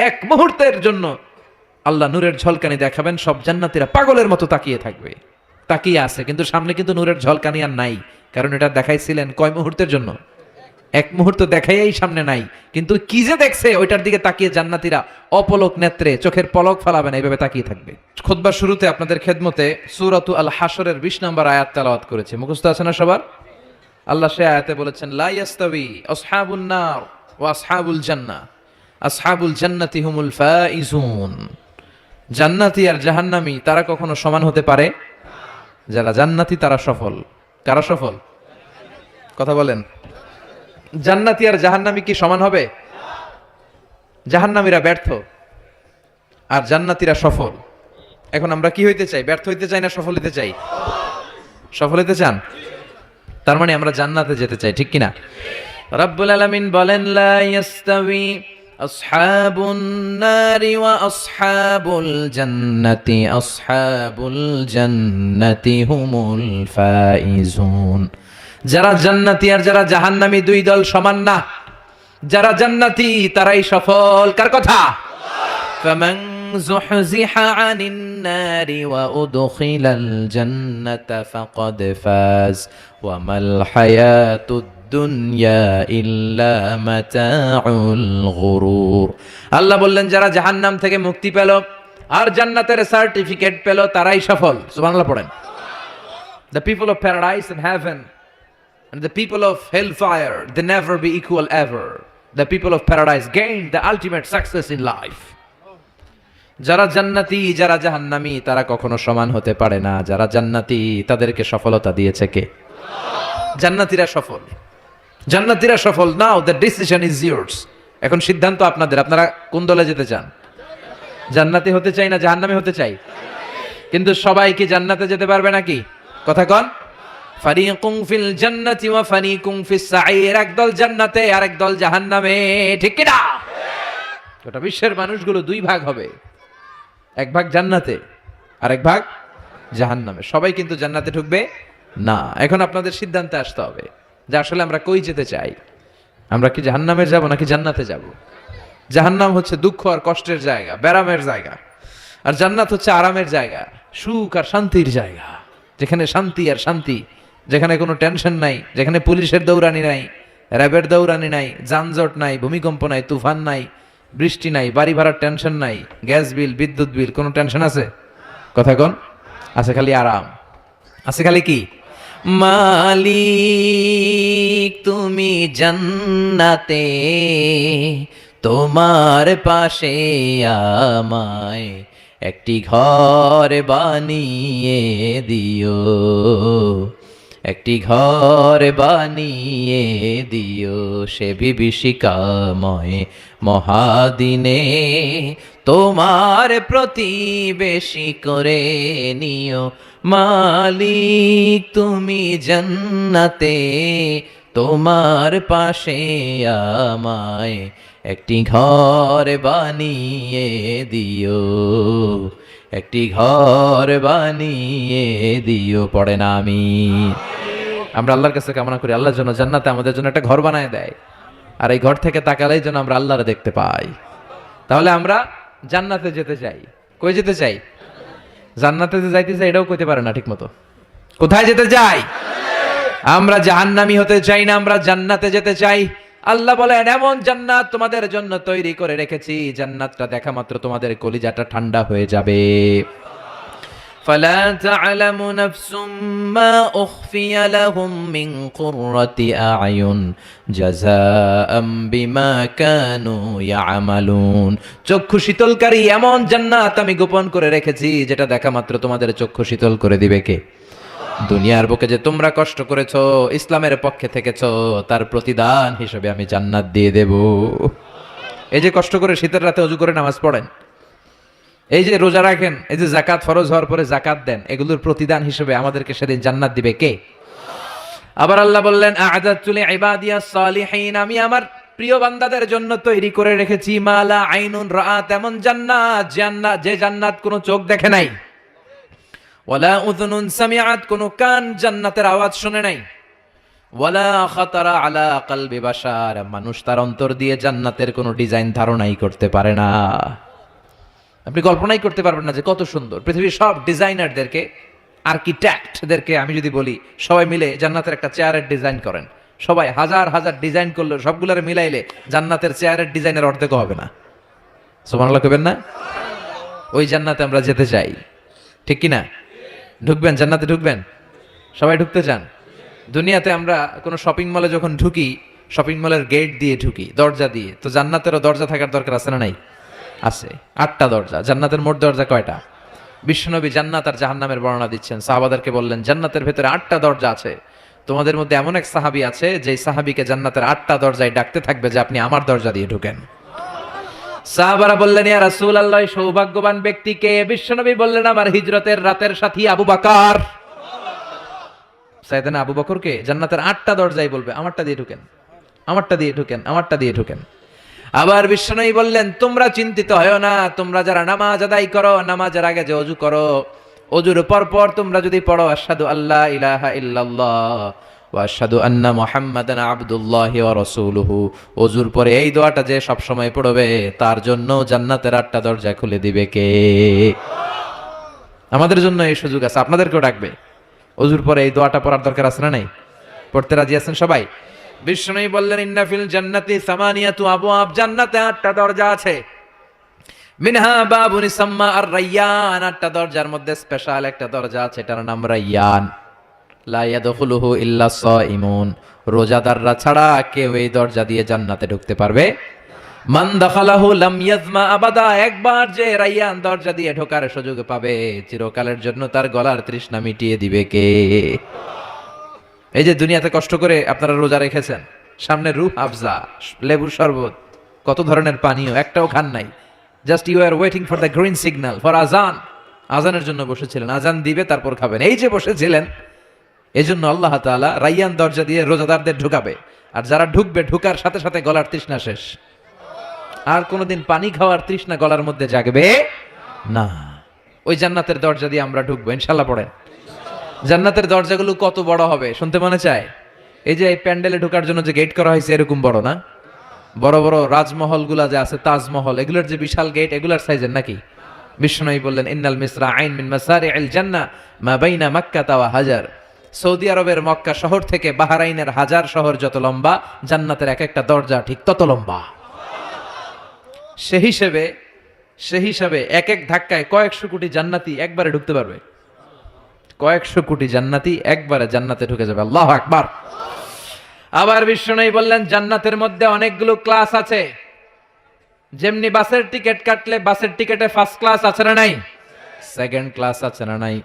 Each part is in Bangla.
এক মুহূর্তের জন্য আল্লাহ নূরের ঝলকানি দেখাবেন, সব জান্নাতীরা পাগলের মতো তাকিয়ে থাকবে। তাকিয়ে আছে, কিন্তু সামনে কিন্তু নূরের ঝলকানি আর নাই, কারণ এটা দেখাইছিলেন কয় মুহূর্তের জন্য? এক মুহূর্ত দেখাইয়াই সামনে নাই, কিন্তু কি যে দেখছে ওইটার দিকে তাকিয়ে জান্নাতীরা অপলক নেত্রে চোখের পলক ফেলাবে না, এইভাবে তাকিয়ে থাকবে। খুতবার শুরুতে আপনাদের খেদমতে সূরাতু আল হাশরের 20 নম্বর আয়াত তেলাওয়াত করেছি, মুখস্থ আছে না সবার? আল্লাহ সে আয়াতে বলেছেন, লা ইয়াস্তাবি আসহাবুন নার ওয়া আসহাবুল জান্নাহ, আসহাবুল জান্নাতি হুমুল ফাইজুন। জান্নাতি আর জাহান্নামী তারা কখনো সমান হতে পারে? যারা জান্নাতি তারা সফল। কারা সফল? কথা বলেন। জান্নাতি আর জাহান্নামী কি সমান হবে? জাহান্নামীরা ব্যর্থ আর জান্নাতীরা সফল। এখন আমরা কি হইতে চাই? ব্যর্থ হইতে চাই না সফল হইতে চাই? সফল হইতে চান? তার মানে আমরা জান্নাতে যেতে চাই, ঠিক কিনা? রব্বুল আলামিন বলেন, লা ইয়াস্তাবি আসহাবুন নারি ওয়া আসহাবুল জান্নাতি, আসহাবুল জান্নাতি হুমুল ফাইজুন। যারা জান্নাতি আর যারা জাহান্নামী দুই দল সমান না। যারা জান্নাতি তারাই সফল। কার কথা? ফামান যুহজিহা আনিন নারি ওয়া উদখিলাল জান্নাতা ফাকাদ ফাজ ওয়া মাল হায়াতুদ দুনিয়া ইল্লা মাতাউল গুরুর। আল্লাহ বললেন, যারা জাহান্নাম থেকে মুক্তি পেল আর জান্নাতের সার্টিফিকেট পেল তারাই সফল। সুবহানাল্লাহ পড়েন। The people of paradise and heaven and the people of hellfire, they never be equal ever. The people of paradise gain the ultimate success in life. যারা জান্নাতি যারা জাহান্নামী তারা কখনো সমান হতে পারে না। যারা জান্নাতি তাদেরকে সফলতা দিয়েছে কে? জান্নাতীরা সফল। জান্নাতীরা সফল। নাও the decision is yours. এখন সিদ্ধান্ত আপনাদের। আপনারা কোন দলে যেতে চান? জান্নাতি হতে চাই না জাহান্নামী হতে চাই? কিন্তু সবাই কি জান্নাতে যেতে পারবে নাকি? কথা কন। ফারিকুম ফিল জান্নাতি ওয়া ফারিকুম ফিস সাঈর। একদল জান্নাতে আর একদল জাহান্নামে, ঠিক কি না? গোটা বিশ্বের মানুষগুলো দুই ভাগ হবে, এক ভাগ জান্নাতে আর এক ভাগ জাহান্নামে। সবাই কিন্তু জান্নাতে ঢুকবে না। এখন আপনাদের সিদ্ধান্তে আসতে হবে যে আসলে আমরা কই যেতে চাই। আমরা কি জাহান্নামে যাব নাকি জান্নাতে যাব? জাহান্নাম হচ্ছে দুঃখ আর কষ্টের জায়গা, ব্যারামের জায়গা, আর জান্নাত হচ্ছে আরামের জায়গা, সুখ আর শান্তির জায়গা, যেখানে শান্তি আর শান্তি, যেখানে কোনো টেনশন নাই, যেখানে পুলিশের দৌড়ানি নাই, র্যাবের দৌড়ানি নাই, যানজট নাই, ভূমিকম্প নাই, তুফান নাই, বৃষ্টি নাই, বাড়ি ভাড়ার টেনশন নাই, গ্যাস বিল, বিদ্যুৎ বিল, কোনো টেনশন আছে? কথা কন। আছে খালি আরাম, আছে খালি কি? মালিক তুমি জান্নাতে, তোমার পাশে আমায় একটি ঘর বানিয়ে দিও, একটি ঘর বানিয়ে দিও সে বিভীষিকাময় মহাদিনে, তোমার প্রতিবেশী করে নিও। মালিক তুমি জান্নাতে, তোমার পাশে আমায় একটি ঘর বানিয়ে দিও, একটি ঘর বানিয়ে দিও। পড়ে না আমি? আমরা আল্লাহর কাছে কামনা করি আল্লাহর জন্য জান্নাতে আমাদের জন্য একটা ঘর বানায় দেয়, আর এই ঘর থেকে তাকালেই যেন আমরা আল্লাহরে দেখতে পাই। তাহলে আমরা জান্নাতে যেতে চাই। কই যেতে চাই? জান্নাতে যে যাইতে চাই এটাও কইতে পারে না ঠিক মতো। কোথায় যেতে চাই? আমরা জাহান্নামী হতে চাই না, আমরা জান্নাতে যেতে চাই। আল্লাহ বলেন, এমন জান্নাত তোমাদের জন্য তৈরি করে রেখেছি, জান্নাতটা দেখা মাত্র তোমাদের কলিজাটা ঠান্ডা হয়ে যাবে। ফালা তা'লামু নাফসুম মা উখফিয়া লাহুম মিন কুররাতি আ'য়ুন জাযাআম বিমা কানু ইয়া'মালুন। চক্ষু শীতলকারী এমন জান্নাত আমি গোপন করে রেখেছি, যেটা দেখা মাত্র তোমাদের চক্ষু শীতল করে দিবে কে? দুনিয়ার বুকে যে তোমরা কষ্ট করেছো, ইসলামের পক্ষে থেকেছো, তার প্রতিদান হিসেবে আমি জান্নাত দিয়ে দেব। এই যে কষ্ট করে শীতের রাতে ওযু করে নামাজ পড়েন, এই যে রোজা রাখেন, এই যে যাকাত ফরজ হওয়ার পরে যাকাত দেন, এগুলোর প্রতিদান হিসেবে আমাদেরকে সেদিন জান্নাত দিবে কে? আবার আল্লাহ বললেন, আ'আদাতু লিইবাদিয়াস সালিহিন, আমি আমার প্রিয় বান্দাদের জন্য তৈরি করে রেখেছি মালা আইনুন রাআত, এমন জান্নাত, যে জান্নাত কোনো চোখ দেখে নাই, ওয়ালা উযুনুন সামিআত, কোনো কান জান্নাতের আওয়াজ শুনে নাই, ওয়ালা খাতারা আলা কলবি বাশার, মানুষ তার অন্তর দিয়ে জান্নাতের কোনো ডিজাইন ধারণাই করতে পারে না। আপনি কল্পনাই করতে পারবেন না যে কত সুন্দর। পৃথিবীর সব ডিজাইনারদেরকে, আর্কিটেক্টদেরকে আমি যদি বলি, সবাই মিলে জান্নাতের একটা চেয়ারের ডিজাইন করেন, সবাই হাজার হাজার ডিজাইন করলে সবগুলোর মিলাইলে জান্নাতের চেয়ারের ডিজাইনের অর্ধেক হবে না। সুবহানাল্লাহ কইবেন না? ওই জান্নাতে আমরা যেতে চাই, ঠিক কি না? ঢুকবেন জান্নাতে? ঢুকবেন? সবাই ঢুকতে চান? দুনিয়াতে আমরা কোনো শপিং মলে যখন ঢুকি, শপিং মলের গেট দিয়ে ঢুকি, দরজা দিয়ে। তো জান্নাতেরও দরজা থাকার দরকার আছে না নাই? আছে। 8টা দরজা। জান্নাতের মোট দরজা কয়টা? বিশ্বনবী জান্নাত আর জাহান্নামের বর্ণনা দিচ্ছেন, সাহাবাদেরকে বললেন জান্নাতের ভেতরে 8টা দরজা আছে। তোমাদের মধ্যে এমন এক সাহাবী আছে যে সাহাবীকে জান্নাতের 8টা দরজায় ডাকতে থাকবে যে আপনি আমার দরজা দিয়ে ঢুকেন। সাহাবারা বললেন ইয়া রাসূলুল্লাহ, সৌভাগ্যবান ব্যক্তিকে? বিশ্বনবী বললেন আমার হিজরতের রাতের সাথী আবু বকর। সাইয়েদনা আবু বকরকে জান্নাতের 8টা দরজায় বলবে আমারটা দিয়ে ঢুকেন, আমারটা দিয়ে ঢুকেন, আমারটা দিয়ে ঢুকেন। আবার বিশ্বনবী বললেন তোমরা চিন্তিত হয়ো না, তোমরা যারা নামাজ আদায় করো, নামাজের আগে যে ওযু করো, ওযুর পর পর তোমরা যদি পড়ো আশহাদু আল্লা ইলাহা ইল্লাল্লাহ ওয়া আশহাদু আন্না মুহাম্মাদান আবদুল্লাহি ওয়া রাসূলুহু, ওযুর পরে এই দোয়াটা যে সব সময় পড়বে তার জন্য জান্নাতের 8টা দরজা খুলে দিবে কে? আমাদের জন্য এই সুযোগ আছে, আপনাদেরকেও ডাকবে। ওযুর পরে এই দোয়াটা পড়ার দরকার আছে না নাই? পড়তে রাজি আছেন সবাই? বিষ্ণুই বললেন ইন্না ফিল জান্নাতি সামানিয়াতু আবওয়াব, জান্নাতে 8টা দরজা আছে। মিনহা বাবুন ইসাম্মা আর রায়্যান, 8টা দরজার মধ্যে স্পেশাল একটা দরজা আছে, এটার নাম রায়্যান। লা ইয়াদখুলুহু ইল্লা সাইমুন, রোজাদাররা ছাড়া কেউ এই দরজা দিয়ে জান্নাতে ঢুকতে পারবে। মান দাখালাহু লাম ইয়াজমা আবাদা, একবার যে রায়্যান দরজা দিয়ে ঢোকার সুযোগ পাবে চিরকালের জন্য তার গলার তৃষ্ণা মিটিয়ে দিবে কে? এই যে দুনিয়াতে কষ্ট করে আপনারা রোজা রেখেছেন, সামনে রূহ আফজা, লেবুর শরবত, কত ধরনের পানীয়, একটাও খান নাই। Just you are waiting for the green signal for আজান। আজানের জন্য বসেছিলেন, আজান দিবে তারপর খাবেন। এই যে বসেছিলেন, এই জন্য আল্লাহ তাআলা রায়্যান দরজা দিয়ে রোজাদারদের ঢুকাবে। আর যারা ঢুকবে ঢুকার সাথে সাথে গলার তৃষ্ণা শেষ, আর কোনোদিন পানি খাওয়ার তৃষ্ণা গলার মধ্যে জাগবে না। ওই জান্নাতের দরজা দিয়ে আমরা ঢুকবো ইনশাআল্লাহ। পড়েন। জান্নাতের দরজাগুলো কত বড় হবে শুনতে মনে চায়? এই যে এই প্যান্ডেলে ঢোকার জন্য যে গেট করা হয়েছে এরকম বড় না? বড় বড় রাজমহল গুলা যে আছে, তাজমহল, এগুলোর যে বিশাল গেট, এগুলার সাইজের নাকি? বিষ্ণুই বললেন ইন্নাল মিসরা আইন মিন মাসারি'আল জান্নাহ মা বাইনা মাক্কা ওয়া হাজার। সৌদি আরবের মক্কা শহর থেকে বাহরাইনের হাজার শহর যত লম্বা, জান্নাতের এক একটা দরজা ঠিক তত লম্বা। সে হিসাবে এক এক ধাক্কায় কয়েকশো কোটি জান্নাতি একবারে ঢুকতে পারবে। কয়েকশো কোটি জান্নাতি একবারে জান্নাতে ঢুকে যাবে। আল্লাহু আকবার। আবার বিষ্ণু বললেন জান্নাতের মধ্যে অনেকগুলো ক্লাস আছে। যেমনি বাসের টিকিট কাটলে বাসের টিকিটে ফার্স্ট ক্লাস আছে না নাই, সেকেন্ড ক্লাস আছে না নাই,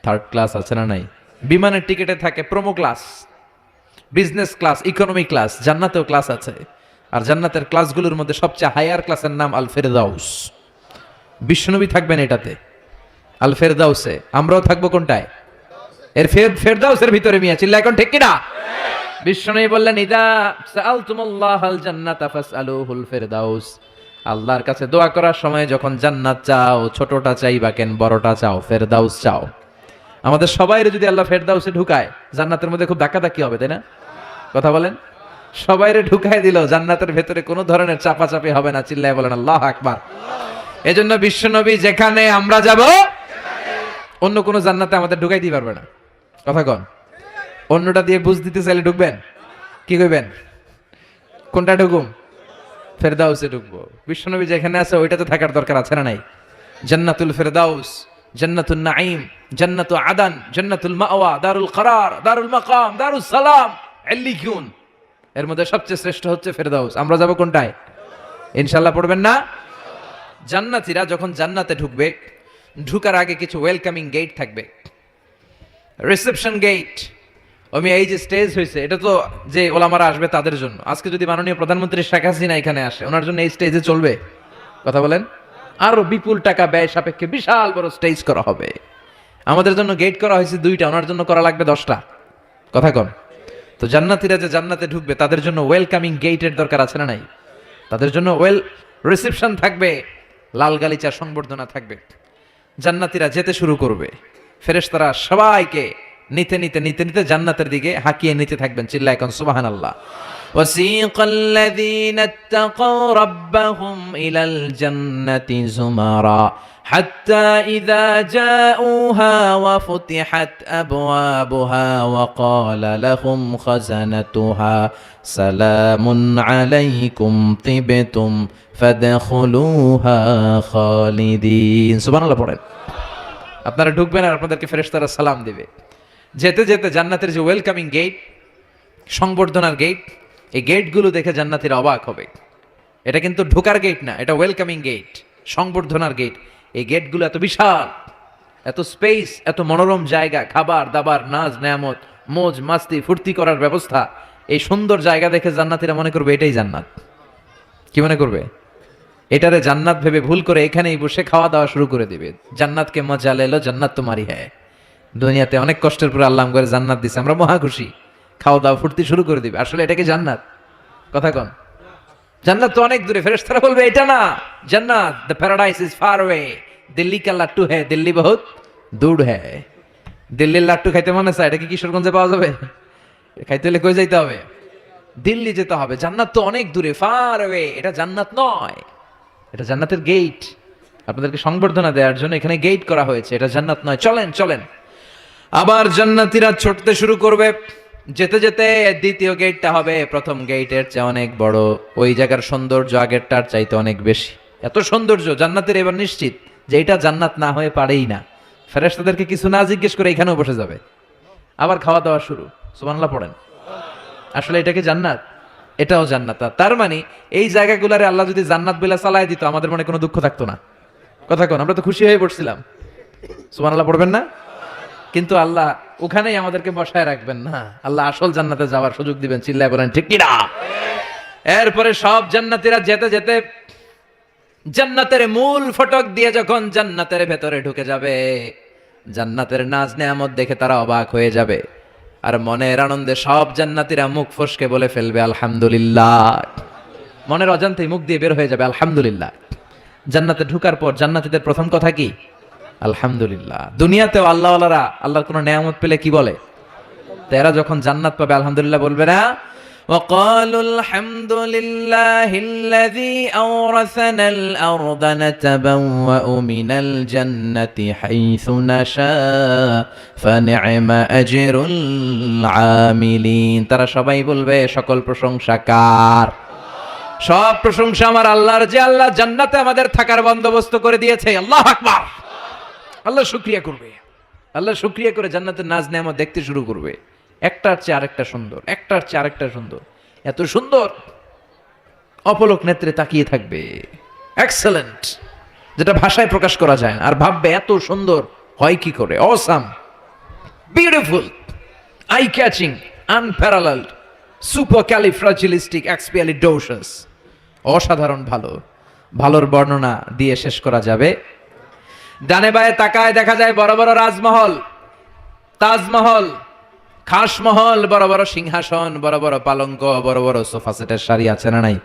থার্ড ক্লাস আছে না নাই। বিমানের টিকিটে থাকে promo class, business class, economy class. জান্নাতেও ক্লাস আছে। আর জান্নাতের ক্লাসগুলোর মধ্যে সবচেয়ে হায়ার ক্লাসের নাম আল ফেরদাউস। বিশ্বনবী থাকবেন এটাতে, আল ফেরদাউসে। আমরাও থাকবো কোনটায়? এর ফেরদাউসের ভিতরে। মিয়া চিল্লা এখন ঠিক কিনা? বিশ্বনবী বললেন ইদা সাআলতুমুল্লাহাল জান্নাতা ফাসআলুহুল ফেরদাউস, আল্লাহর কাছে দোয়া করার সময় যখন জান্নাত চাও, ছোটটা চাইবা কেন, বড়টা চাও, ফেরদাউস চাও। আমাদের সবাইরে যদি আল্লাহ ফেরদাউসে ঢুকায়, জান্নাতের মধ্যে খুব ধাক্কাধাক্কি হবে, তাই না? কথা বলেন। সবাইরে ঢুকায় দিল, জান্নাতের ভেতরে কোনো ধরনের চাপাচাপি হবে না। চিল্লায় বলেন আল্লাহু আকবার। এজন্য বিশ্বনবী যেখানে আমরা যাব, অন্য কোনো জান্নাতে আমাদের ঢুকাই দিতে পারবে না। কথা কন। অন্যটা দিয়ে বুঝ দিতে চাইলে ঢুকবেন, কি কইবেন? কোনটা ঢুকুম? ফেরদাউসে ঢুকবো। বিশ্বনবী যেখানে আছে ওইটাতে থাকার দরকার আছে না নাই? জান্নাতুল ফেরদাউস, জান্নাতুন নাঈম, জান্নাতু আদান, জান্নাতুল মাওয়া, দারুল করার, দারুল মাকাম, দারুস সালাম, আল্লিকুন। এর মধ্যে সবচেয়ে শ্রেষ্ঠ হচ্ছে ফেরদাউস। আমরা যাব কোনটায়? ইনশাআল্লাহ পড়বেন না? জান্নাতীরা যখন জান্নাতে ঢুকবে, ঢুকার আগে কিছু ওয়েলকামিং গেট থাকবে, রিসেপশন গেট। আমি এই যে স্টেজ হয়েছে, এটা তো যে ওলামারা আসবে তাদের জন্য। আজকে যদি মাননীয় প্রধানমন্ত্রী শেখ হাসিনা এখানে আসে, ওনার জন্য এই স্টেজে চলবে? কথা বলেন। আরো বিপুল টাকা ব্যয় সাপেক্ষে বিশাল বড় স্টেজ করা হবে। আমাদের জন্য গেট করা হয়েছে 2টা, ওনার জন্য করা লাগবে 10টা। কথা কন। তো জান্নাতীরা যে জান্নাতে ঢুকবে তাদের জন্য ওয়েলকামিং গেটের দরকার আছে না নাই? তাদের জন্য রিসেপশন থাকবে, লাল গালিচার সংবর্ধনা থাকবে। জান্নাতীরা যেতে শুরু করবে, ফেরেশতারা সবাইকে নিতে নিতে নিতে নিতে জান্নাতের দিকে হাঁকিয়ে নিতে থাকবেন। চিল্লায় এখন সুবহানাল্লাহ। وسيق الذين اتقوا ربهم إلى الجنة زمرا حتى إذا جاءوها وفتحت أبوابها وقال لهم خزنتها سلام عليكم طبتم فادخلوها خالدين سبحان الله পড়েন। আপনারা ঢুকবেন আর আপনাদেরকে ফেরেশতারা সালাম দিবে। যেতে যেতে জান্নাতের যে ওয়েলকামিং গেট, সংবর্ধনার গেট, এই গেটগুলো দেখে জান্নাতীরা অবাক হবে। এটা কিন্তু ঢোকার গেট না, এটা ওয়েলকামিং গেট, সংবর্ধনার গেট। এই গেটগুলো এত বিশাল, এত স্পেস, এত মনোরম জায়গা, খাবার দাবার, নাচ নেয়ামত, মোজ মাস্তি, ফুর্তি করার ব্যবস্থা। এই সুন্দর জায়গা দেখে জান্নাতীরা মনে করবে এটাই জান্নাত। কি মনে করবে? এটারে জান্নাত ভেবে ভুল করে এখানেই বসে খাওয়া দাওয়া শুরু করে দিবে। জান্নাতকে মজা লেলো, জান্নাত তোমারই হ্যায়। দুনিয়াতে অনেক কষ্টের পরে আল্লাহ করে জান্নাত দিছে, আমরা মহা খুশি, খাওয়া দাওয়া ফুর্তি শুরু করে দিবে। আসলে এটাকে জান্নাত? কথা কন। জান্নাত তো অনেক দূরে। ফেরেশতারা বলবে এটা না জান্নাত, the paradise is far way, Delhi কা লাট্টু হ্যায়, দিল্লি বহুত দূর হ্যায়। দিল্লির লাট্টু খাইতে মনে চায়, এটা কি কিশোরগঞ্জে পাওয়া যাবে? খাইতে হলে কই যাইতে হবে? দিল্লি যেতে হবে। জান্নাত তো অনেক দূরে, ফার ওয়ে। এটা জান্নাত নয়, এটা জান্নাতের গেট। আপনাদেরকে সংবর্ধনা দেওয়ার জন্য এখানে গেট করা হয়েছে, এটা জান্নাত নয়। চলেন চলেন। আবার জান্নাতীরা ছুটতে শুরু করবে। যেতে যেতে দ্বিতীয় গেটটা হবে প্রথম গেটের চেয়ে অনেক বড়। ওই জায়গার সৌন্দর্য আগেরটার চাইতে অনেক বেশি। এত সৌন্দর্য জান্নাতের এবার নিশ্চিত যে এটা জান্নাত না হয়ে পারেই না। ফেরেশতাদেরকে কিছু না জিজ্ঞেস করে এখানেও বসে যাবে। আবার খাওয়া দাওয়া শুরু। সুবহানাল্লাহ পড়েন। আসলে এটাকে জান্নাত? এটাও জান্নাত। তার মানে এই জায়গাগুলারে আল্লাহ যদি জান্নাত বলে চালায় দিত, আমাদের মনে কোনো দুঃখ থাকতো না। কথা কোন, আমরা তো খুশি হয়ে পড়ছিলাম। সুবহানাল্লাহ পড়বেন না? কিন্তু আল্লাহ ওখানেই আমাদেরকে বসায় রাখবেন না, আল্লাহ আসল জান্নাতে যাওয়ার সুযোগ দিবেন। চিল্লায় বলেন ঠিক কি না? এরপরে সব জান্নাতীরা যেতে যেতে জান্নাতের মূল ফটক দিয়ে যখন জান্নাতের ভেতরে ঢুকে যাবে, জান্নাতের নাজ নেয়ামত দেখে তারা অবাক হয়ে যাবে। আর মনের আনন্দে সব জান্নাতীরা মুখ ফসকে বলে ফেলবে আলহামদুলিল্লাহ। মনের অজান্তেই মুখ দিয়ে বের হয়ে যাবে আলহামদুলিল্লাহ। জান্নাতে ঢুকার পর জান্নাতীদের প্রথম কথা কি? আলহামদুলিল্লাহ। দুনিয়াতেও আল্লাহওয়ালারা আল্লাহর কোনো নেয়ামত পেলে কি বলে? তারা যখন জান্নাত পাবে আলহামদুলিল্লাহ বলবে না? وقالوا الحمد لله الذي أورثنا الأرض نتبوأ من الجنة حيث نشاء فنعم أجر العاملين। তারা সবাই বলবে সকল প্রশংসা কার? সব প্রশংসা আমার আল্লাহর, যে আল্লাহ জান্নাতে আমাদের থাকার বন্দোবস্ত করে দিয়েছে। আল্লাহু আকবার। আল্লাহ শুকরিয়া করবে। আল্লাহ শুকরিয়া করে জান্নাতের নাজ নেয়ামত দেখতে শুরু করবে। একটার চেয়ে আরেকটা সুন্দর, একটার চেয়ে আরেকটা সুন্দর। এত সুন্দর অপলক নেত্রে তাকিয়ে থাকবে। এক্সেলেন্ট, যেটা ভাষায় প্রকাশ করা যায় না। আর ভাববে এত সুন্দর হয় কি করে? Awesome, beautiful, eye catching, unparalleled, supercalifragilisticexpialidocious. অসাধারণ ভালো। ভালোর বর্ণনা দিয়ে শেষ করা যাবে। ডানে বায়ে তাকায় দেখা যায় বড় বড় রাজমহল, তাজমহল, খাসমহল, বড় বড় সিংহাসন, বড় বড় পালঙ্ক, বড় বড় সোফা সেটের সারি আছে না নাই?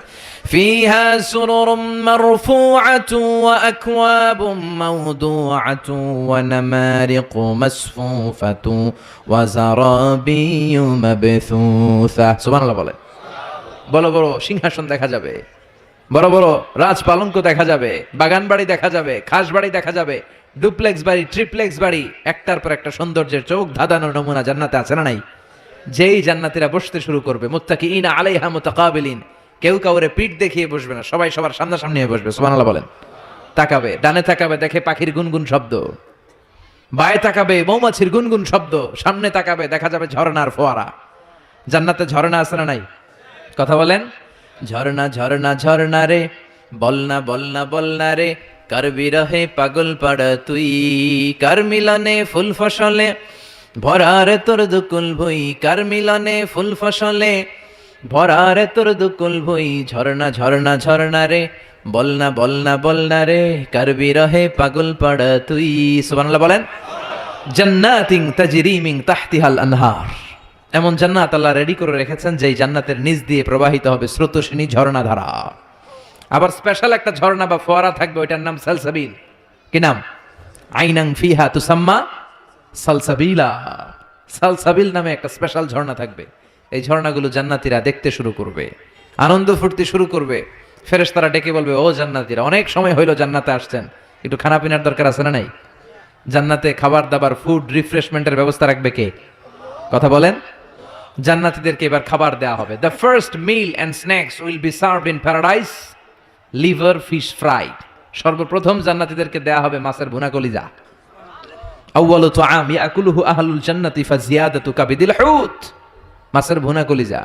ফিহা সুরুরুম মারফুআতু ওয়া আকওয়াবুম মাওদুআতু ওয়া নামারিকু মাসফুফাতু ওয়া যারাবিয়্যু মাবথুসা। সুবহানাল্লাহ বলে। বড় বড় সিংহাসন দেখা যাবে, বড় বড় রাজ পালঙ্ক দেখা যাবে, বাগান বাড়ি দেখা যাবে, খাস বাড়ি দেখা যাবে, ডুপ্লেক্স বাড়ি, ট্রিপ্লেক্স বাড়ি, একটার পর একটা সৌন্দর্যের চোখ ধাঁধানো নমুনা জান্নাতে আছে না নাই? যেই জান্নাতীরা বসতে শুরু করবে, মুত্তাকিইনা আলাইহা মুতাকাবিলিন, কেউ কাউরে পিঠ দেখিয়ে বসবে না, সবাই সবার সামনাসামনি হয়ে বসবে। সুবহানাল্লাহ বলেন। তাকাবে, ডানে তাকাবে দেখে পাখির গুনগুন শব্দ, বায়ে তাকাবে মৌমাছির গুনগুন শব্দ, সামনে তাকাবে দেখা যাবে ঝর্ণার ফোয়ারা। জান্নাতে ঝর্ণা আছে না নাই? কথা বলেন। ঝর্ণা ঝর্ণা ঝর্ণা রে, বলনা বলনা বলনা রে, কার বিরহে পাগল পাড়া তুই, কার মিলনে ফুল ফসলে ভরারে তোর দুকুল ভুই, কার মিলনে ফুল ফসলে ভরারে তোর দুকুল ভুই। ঝর্ণা ঝর্ণা ঝর্ণা রে, বলনা বলনা বলনা রে, কার বিরহে পাগল পাড়া তুই। সুবহানাল্লাহ বলেন। জান্নাতিন তাজরি মিন তাহতিহাল আনহার, এমন জান্নাত আল্লাহ রেডি করে রেখেছেন যেই জান্নাতের নিচ দিয়ে প্রবাহিত হবে স্রোতস্বিনী ঝর্ণা ধারা। আবার স্পেশাল একটা ঝর্ণা বা ফোয়ারা থাকবে, ওইটার নাম সালসাবিল। কি নাম? আইনাং ফিহা তুসাম্মা সালসাবিলা। সালসাবিল নামে একটা স্পেশাল ঝর্ণা থাকবে। এই ঝর্ণাগুলো জান্নাতীরা দেখতে শুরু করবে, আনন্দ ফুর্তি শুরু করবে। ফেরেশতারা ডেকে বলবে, ও জান্নাতীরা, অনেক সময় হইলো জান্নাতে আসছেন, একটু খানা পিনার দরকার আছে না নাই? জান্নাতে খাবার দাবার, ফুড রিফ্রেশমেন্টের ব্যবস্থা রাখবে কে? কথা বলেন। জান্নাতীদেরকে এবার খাবার দেওয়া হবে। The first mill and snacks will be served in paradise liver fish fry. সর্বপ্রথম জান্নাতীদেরকে দেওয়া হবে মাছের ভুনা কলিজা। আউয়ালু তুআম ইয়াকুলুহু আহলুল জান্নাতি ফাজিয়াদাতু কাবিদিল হুত। মাছের ভুনা কলিজা,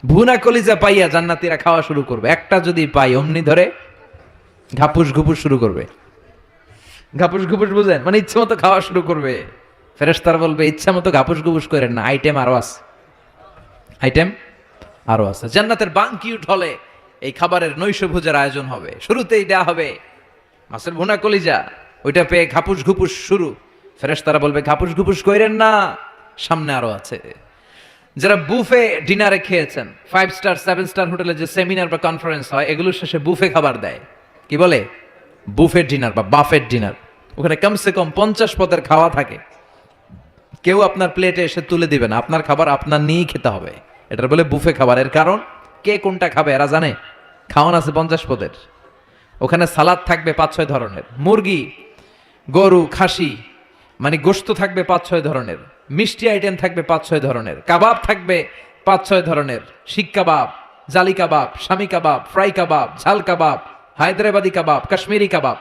ভুনা কলিজা পাইয়া জান্নাতীরা খাওয়া শুরু করবে। একটা যদি পাই অমনি ধরে ঘাপুস ঘুপুস শুরু করবে। ঘাপুস ঘুপুস বুঝেন? মানে ইচ্ছে মতো খাওয়া শুরু করবে। ফেরেশতারা বলবে, ইচ্ছা মতো ঘাপুস ঘুপুস করেন না, আইটেম আরো আছে, আইটেম আরো আছে। জান্নাতের বানকিউট হলে এই খাবারের নৈশভোজের আয়োজন হবে। শুরুতেই দেয়া হবে মাছের ভুনা কলিজা, ওইটা পেয়ে ঘাপুস ঘুপুস শুরু। ফেরেশতারা বলবে, ঘাপুস ঘুপুস কইরেন না, সামনে আরো আছে। যারা বুফে ডিনারে খেয়েছেন, 5 স্টার 7 স্টার হোটেলে যে সেমিনার বা কনফারেন্স হয়, এগুলোর শেষে বুফে খাবার দেয়। কি বলে? বুফে ডিনার বা বাফেট ডিনার। ওখানে কমসে কম 50 পদের খাওয়া থাকে। কেউ আপনার প্লেটে এসে তুলে দিবে না, আপনার খাবার আপনার নিয়েই খেতে হবে। এটার বলে বুফে খাবার। এর কারণ, কে কোনটা খাবে এরা জানে। খাওয়ান আছে 50 পদের। ওখানে সালাদ থাকবে 5-6 ধরনের, মুরগি, গরু, খাসি, মানে গোশত থাকবে 5-6 ধরনের, মিষ্টি আইটেম থাকবে 5-6 ধরনের, কাবাব থাকবে 5-6 ধরনের, শিক কাবাব, জালি কাবাব, শামি কাবাব, ফ্রাই কাবাব, ঝাল কাবাব, হায়দ্রাবাদি কাবাব, কাশ্মীরি কাবাব।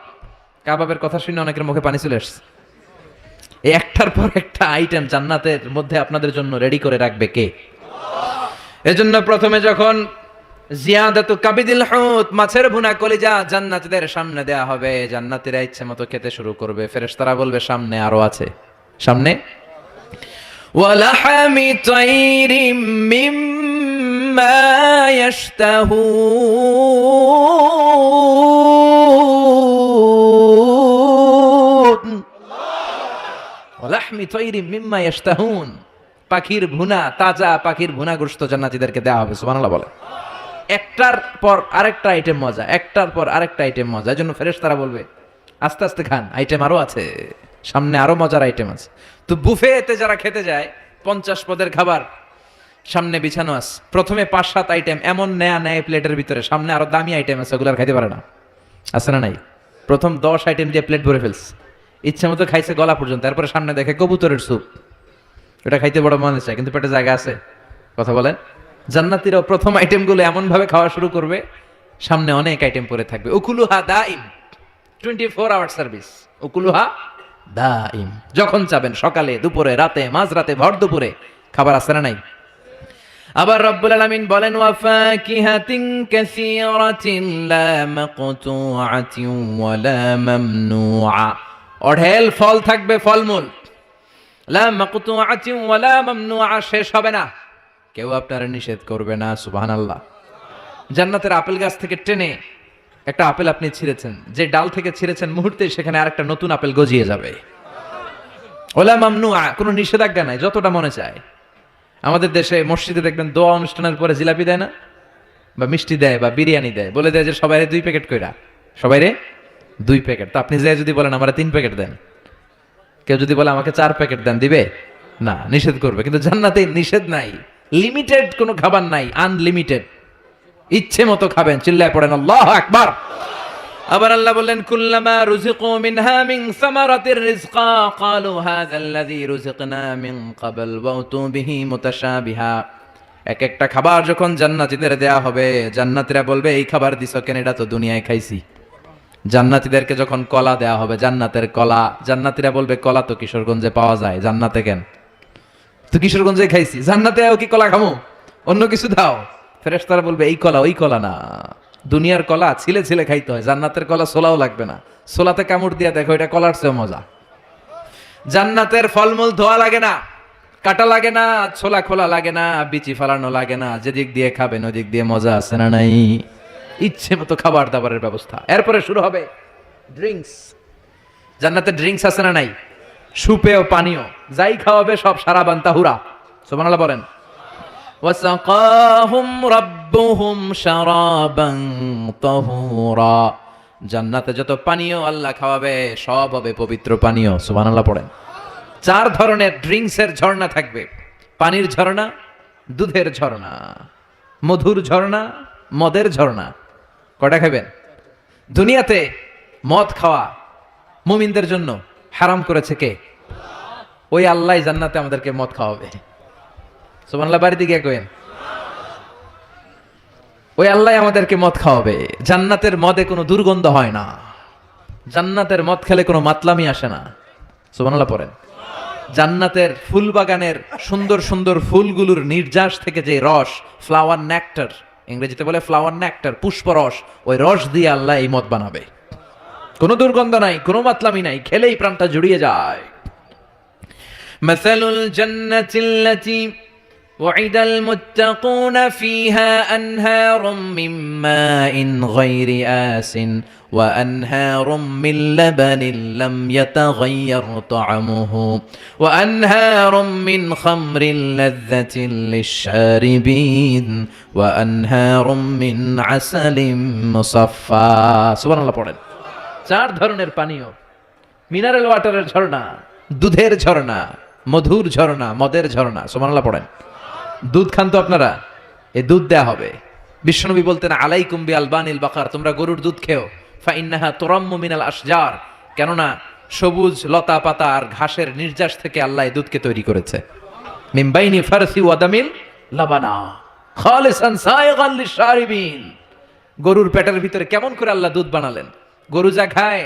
কাবাবের কথা শুনে অনেকের মুখে পানি চলে আসছে। এই একটার পর একটা আইটেম জান্নাতের মধ্যে আপনাদের জন্য রেডি করে রাখবে কে? এজন্য প্রথমে যখন জিয়াদাতু কাবিদিল হুত, মাছের ভুনা কলিজা জান্নাতীদের সামনে দেয়া হবে, জান্নাতীরা ইচ্ছে মতো খেতে শুরু করবে। ফেরেশতারা বলবে, সামনে আরো আছে, সামনে। ওয়ালাহামি তাইরিম মিম্মা ইয়াশতাহুন। ওয়ালাহমি তাইরিম মিম্মা ইয়াশতাহুন। পাখির ভুনা, তাজা পাখির ভুনা গোশত জান্নাতীদেরকে দেওয়া হবে। সুবহানাল্লাহ বলে। একটার পর আরেকটা আইটেম মজা, একটার পর আরেকটা আইটেম মজা। এজন্য ফেরেশতারা বলবে, আস্তে আস্তে খান, আইটেম আরো আছে, সামনে আরো মজার আইটেম আছে। তো বুফেতে যারা খেতে যায়, 50 পদের খাবার সামনে বিছানো আছে। প্রথমে 5-7 আইটেম এমন নেয়া নেয় প্লেটের ভিতরে, সামনে আরো দামি আইটেম আছে, ওগুলো আর খাইতে পারে না। আছে না নাই? প্রথম 10 আইটেম দিয়ে প্লেট ভরে ফেলছে, ইচ্ছা মতো খাইছে গলা পর্যন্ত। তারপরে সামনে দেখে কবুতরের স্যুপ, ওটা খাইতে বড় মনে চায়, কিন্তু পেটে জায়গা আছে। কথা বলেন। জান্নাতীরাও প্রথম আইটেমগুলো এমন ভাবে খাওয়া শুরু করবে, সামনে অনেক আইটেম পরে থাকবে। উকুলুহা দাইম, 24 আওয়ার সার্ভিস। উকুলুহা দাইম, যখন চাবেন, সকালে, দুপুরে, রাতে, মাঝরাতে, ভর দুপুরে খাবার আছে না নাই? আবার রব্বুল আলামিন বলেন, ওয়া ফাকিহাতিন কাসীরাতিন লা মাকতুআতিন ওয়া লা মামনুআ। অঢেল ফল থাকবে, ফলমূল। লা মাকতুআতিন ওয়া লা মামনুআ, শেষ হবে না, কেউ আপনারা নিষেধ করবে না। সুবহানাল্লাহ। জান্নাতের আপেল গাছ থেকে টেনে একটা আপেল আপনি ছিঁড়েছেন, যে ডাল থেকে ছিঁড়েছেন মুহূর্তে সেখানে আরেকটা নতুন আপেল গজিয়ে যাবে। ওলা মামনুআ, কোনো নিষেধাজ্ঞা নাই, যতটা মনে চায়। আমাদের দেশে মসজিদে দেখবেন দোয়া অনুষ্ঠানের পরে জিলাপি দেয় না, বা মিষ্টি দেয়, বা বিরিয়ানি দেয়, বলে দেয় যে সবাইরে 2 প্যাকেট কইরা, সবাইরে 2 প্যাকেট। তো আপনি যে যদি বলেন আমারে 3 প্যাকেট দেন, কেউ যদি বলে আমাকে 4 প্যাকেট দেন, দিবে না, নিষেধ করবে। কিন্তু জান্নাতে নিষেধ নাই, লিমিটেড কোনো খাবার নাই, আনলিমিটেড, ইচ্ছে মতো খাবেন। চিল্লায় পড়েন আল্লাহু আকবার। আবার আল্লাহ বললেন, কুল্লামা রুজিকু মিনহা মিন সামারাতির রিজকা ক্বালু হাযাল্লাযী রুজিকনা মিন ক্বাবল ওয়া উতু বিহি মুতাশাবিহা। এক একটা খাবার যখন জান্নাতীদের দেয়া হবে, জান্নাতীরা বলবে, এই খাবার দিছো কেন? এটা তো দুনিয়ায় খাইছি। জান্নাতীদেরকে যখন কলা দেয়া হবে, জান্নাতের কলা, জান্নাতীরা বলবে, কলা তো কিশোরগঞ্জে পাওয়া যায়, জান্নাতে কেন? তো কিশোরগঞ্জে খাইছি, জান্নাতে কি কলা খামো? অন্য কিছু দাও। ফেরেশতারা বলবে, এই কলা ওই কলা না, দুনিয়ার কলা ছিলে ছিলে খাইতে হয়, জান্নাতের কলা ছোলাও লাগবে না, ছোলাতে কামড় দিয়া দেখো, এটা কলার চেয়ে মজা। জান্নাতের ফলমূল ধোয়া লাগে না, কাটা লাগে না, ছোলা খোলা লাগে না, বিচি ফালানো লাগে না, যেদিক দিয়ে খাবেন ওদিক দিয়ে মজা আছে না নাই? ইচ্ছে মতো খাবার দাবারের ব্যবস্থা। এরপরে শুরু হবে ড্রিঙ্কস। জান্নাতে ড্রিঙ্কস আছে না নাই? সুপেয় পানীয়, যাই খাওয়াবে সব সারাবান তাহুরা। সুবহানাল্লাহ বলেন। ওয়াসাকাহুম রাব্বুহুম শারাবান তাহুরা। জান্নাতে যত পানীয় আল্লাহ খাওয়াবে সব হবে পবিত্র পানীয়। সুবহানাল্লাহ পড়েন। চার ধরনের ড্রিঙ্কসের ঝর্ণা থাকবে, পানির ঝর্ণা, দুধের ঝর্ণা, মধুর ঝর্ণা, মদের ঝর্ণা। কটা খাবেন? দুনিয়াতে মদ খাওয়া মুমিনদের জন্য হারাম করেছে কে? ওই আল্লাহ জান্নাতে আমাদেরকে মদ খাওয়াবে। সুবহানাল্লাহ, বাড়ি দিকে কইেন। ওই আল্লাহ আমাদেরকে মদ খাওয়াবে। জান্নাতের মদে কোনো দুর্গন্ধ হয় না, জান্নাতের মদ খেলে কোনো মাতলামি আসে না। সুবহানাল্লাহ পড়েন। জান্নাতের ফুল বাগানের সুন্দর সুন্দর ফুলগুলোর নির্যাস থেকে যে রস, ফ্লাওয়ার নেক্টার, ইংরেজিতে বলে ফ্লাওয়ার নেক্টার, পুষ্পরস, ওই রস দিয়ে আল্লাহ এই মদ বানাবে। কোনো দুর্গন্ধ নাই, কোনো মাতলামি নাই, খেলেই প্রাণটা জুড়িয়ে যায়। মাসালুল জান্নাতিল্লাতী وعد المتقون فيها أنهار من ماء غير آس وأنهار من لبن لم يتغير طعمه وأنهار من خمر لذة للشاربين وأنهار من عسل مصفى سبحان الله পড়েন। চার ধরনের পানীয়, মিনারেল ওয়াটারের ঝর্ণা, দুধের ঝর্ণা, মধুর ঝর্ণা, মদের ঝর্ণা। সুবহানাল্লাহ পড়েন। দুধ খান তো আপনারা, এই দুধ দেয়া হবে। বিশ্বনবী বলতেন আলাইকুম বি আলবানিল বাকার, তোমরা গরুর দুধ খেও, ফা ইন্নাহা তুরাম্মু মিনাল আশজার, কেননা সবুজ লতা পাতা আর ঘাসের নির্যাস থেকে আল্লাহ এই দুধকে তৈরি করেছে। মিন বাইনি ফারসি ওয়া দামিল লাবানা খালিসান সায়গান লিশারিবিন। গরুর পেটের ভিতরে কেমন করে আল্লাহ দুধ বানালেন? গরু যা খায়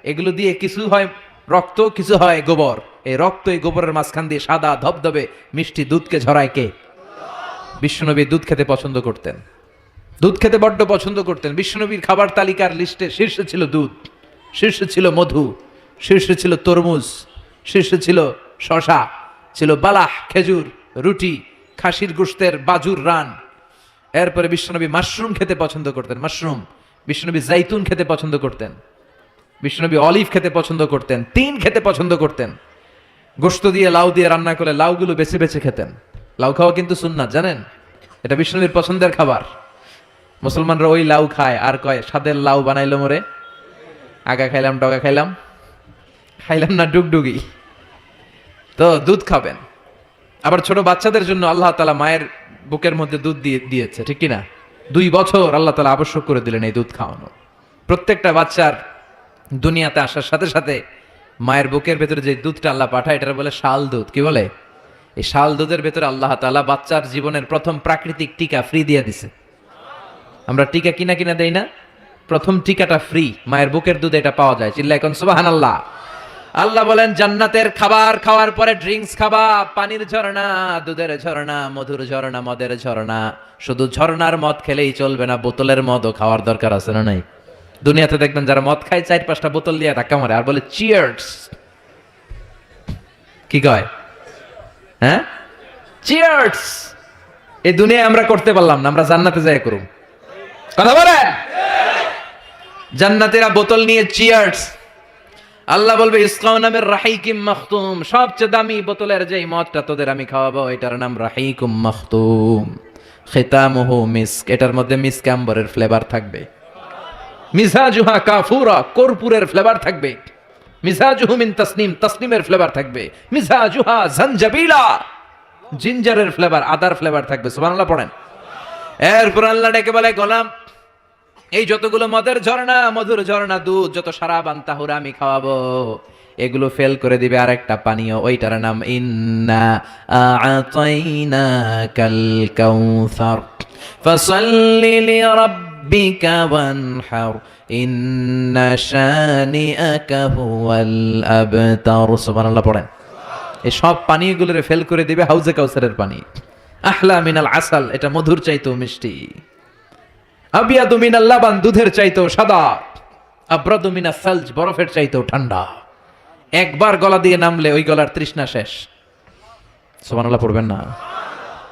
এগুলো দিয়ে কিছু হয় রক্ত, কিছু হয় গোবর। এই রক্ত এই গোবরের মাঝখান দিয়ে সাদা ধবধবে মিষ্টি দুধকে ঝরায় কে? বিশ্বনবী দুধ খেতে পছন্দ করতেন, দুধ খেতে বড্ড পছন্দ করতেন। বিশ্বনবীর খাবার তালিকার লিস্টে শীর্ষে ছিল দুধ, শীর্ষে ছিল মধু, শীর্ষে ছিল তরমুজ, শীর্ষে ছিল শশা, ছিল বালাহ খেজুর, রুটি, খাসির গোশতের বাজুর রান। এরপরে বিশ্বনবী মাশরুম খেতে পছন্দ করতেন, মাশরুম। বিশ্বনবী জাইতুন খেতে পছন্দ করতেন, বিশ্বনবী অলিভ খেতে পছন্দ করতেন, তিন খেতে পছন্দ করতেন। গোশত দিয়ে লাউ দিয়ে রান্না করে লাউগুলো বেছে বেছে খেতেন। লাউ খাওয়া কিন্তু সুন্নাত, জানেন? এটা বিষ্ণুবীর পছন্দের খাবার। মুসলমানরা ওই লাউ খায় আর কয় স্বাদের লাউ বানাইলো মোরে, আগা খাইলাম ডগা খাইলাম, খাইলাম না ডুগডুগি। তো দুধ খাবেন। আবার ছোট বাচ্চাদের জন্য আল্লাহ তাআলা মায়ের বুকের মধ্যে দুধ দিয়েছে, ঠিক কিনা? 2 বছর আল্লাহ তাআলা আবশ্যক করে দিলেন এই দুধ খাওয়ানো। প্রত্যেকটা বাচ্চার দুনিয়াতে আসার সাথে সাথে মায়ের বুকের ভেতরে যে দুধটা আল্লাহ পাঠায় এটার বলে শাল দুধ। কি বলে? এই শাল দুধের ভেতরে আল্লাহ তাআলা বাচ্চার জীবনের প্রথম প্রাকৃতিক টিকা ফ্রি দিয়ে দিছে। আমরা টিকা কিনা দেই না, প্রথম টিকাটা ফ্রি, মায়ের বুকের দুধে এটা পাওয়া যায়। চিল্লায় কোন সুবহানাল্লাহ। আল্লাহ বলেন জান্নাতের খাবার খাওয়ার পরে ড্রিঙ্কস খাবা, পানির ঝর্ণা, দুধের ঝর্ণা, মধুর ঝর্ণা, মদের ঝর্ণা। শুধু ঝর্ণার মদ খেলেই চলবে না, বোতলের মদও খাওয়ার দরকার আছে না নাই? দুনিয়াতে দেখবেন যারা মদ খায় 4-5টা বোতল দিয়ে ধাক্কা মারে আর বলে চিয়ার্স। কি কয়? হ্যাঁ, চিয়ার্স। এই দুনিয়ায় আমরা করতে পারলাম না, আমরা জান্নাতে যাই করুম। কথা বলেন। জান্নাতেরা বোতল নিয়ে চিয়ার্স। আল্লাহ বলবে ইসকাউ নামের রাহিকুম মাখতুম, সবচেয়ে দামি বোতলের যেই মদটা তোদের আমি খাওয়াবো এটার নাম রাহিকুম মাখতুম, খিতামুহু মিস্ক। এটার মধ্যে মিস্ক আম্বরের ফ্লেভার থাকবে। মিজাজুহা কাফুরা, কর্পূরের ফ্লেভার থাকবে। মিজাজুহু মিন তাসনিম, তাসনিমের ফ্লেভার থাকবে। মিজাজুহা জানজাবিলা, জিঞ্জারের ফ্লেভার, আদার ফ্লেভার থাকবে। সুবহানাল্লাহ পড়েন। এরপর আল্লাহ ডেকে বলে গোলাম এই যতগুলো মদের ঝর্ণা, মধুর ঝর্ণা, দুধ, যত সারাবান তাহুরা আমি খাওয়াবো, এগুলো ফেল করে দিবে আরেকটা পানীয়, ওইটার নাম ইন্না আ'তাইনাকাল কাউসার ফাসাল্লি লিরাব্বিকা ওয়ানহার ইন্না শানিআকা হুয়াল আবতার। সুবহানাল্লাহ পড়েন। এই সব পানীয়গুলোরে ফেল করে দিবে হাউজে কাউসারের পানি। আহলা মিনাল আসাল, এটা মধুর চাইতেও মিষ্টি। আবিয়াদু মিনাল লাবান, দুধের চাইতেও সাদা। আবরাদু মিনাস সালজ, বরফের চাইতেও ঠান্ডা। একবার গলা দিয়ে নামলে ওই গলার তৃষ্ণা শেষ। সুবহানাল্লাহ পড়বেন না?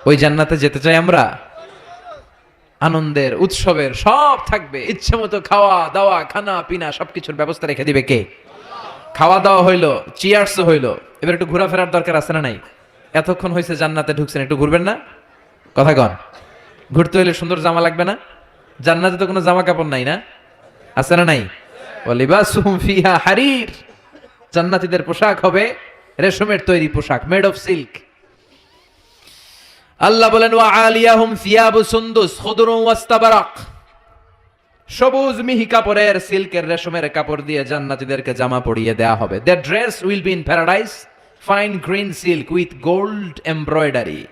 ওই জান্নাতে যেতে চাই আমরা। আনন্দের, উৎসবের সব থাকবে, ইচ্ছে মতো খাওয়া দাওয়া, খানা পিনা সবকিছুর ব্যবস্থা রেখে দিবে কে? খাওয়া দাওয়া হইলো, চিয়ার্স হইলো, এবার একটু ঘোরাফেরার দরকার আছে না নাই? এতক্ষণ হয়েছে জান্নাতে ঢুকছেন, একটু ঘুরবেন না? কথা কন। ঘুরতে হইলে সুন্দর জামা লাগবে না? জান্নাতে তো কোনো জামা কাপড় নাই না? আছে না নাই? ওয়া লিবাসুহুম ফিহা হারির, জান্নাতীদের পোশাক হবে রেশমের তৈরি পোশাক, মেড অফ সিল্ক। আল্লাহ বলেন ওয়া আলিয়াহুম সিয়াবু সুন্দুস খুদরুন ওয়াস্তাবারাক, সবুজ মিহি কাপড়ের সিল্কের রেশমের কাপড় দিয়ে জান্নাতীদেরকে জামা পরিয়ে দেয়া হবে। Their dress will be in paradise, fine green silk with gold embroidery.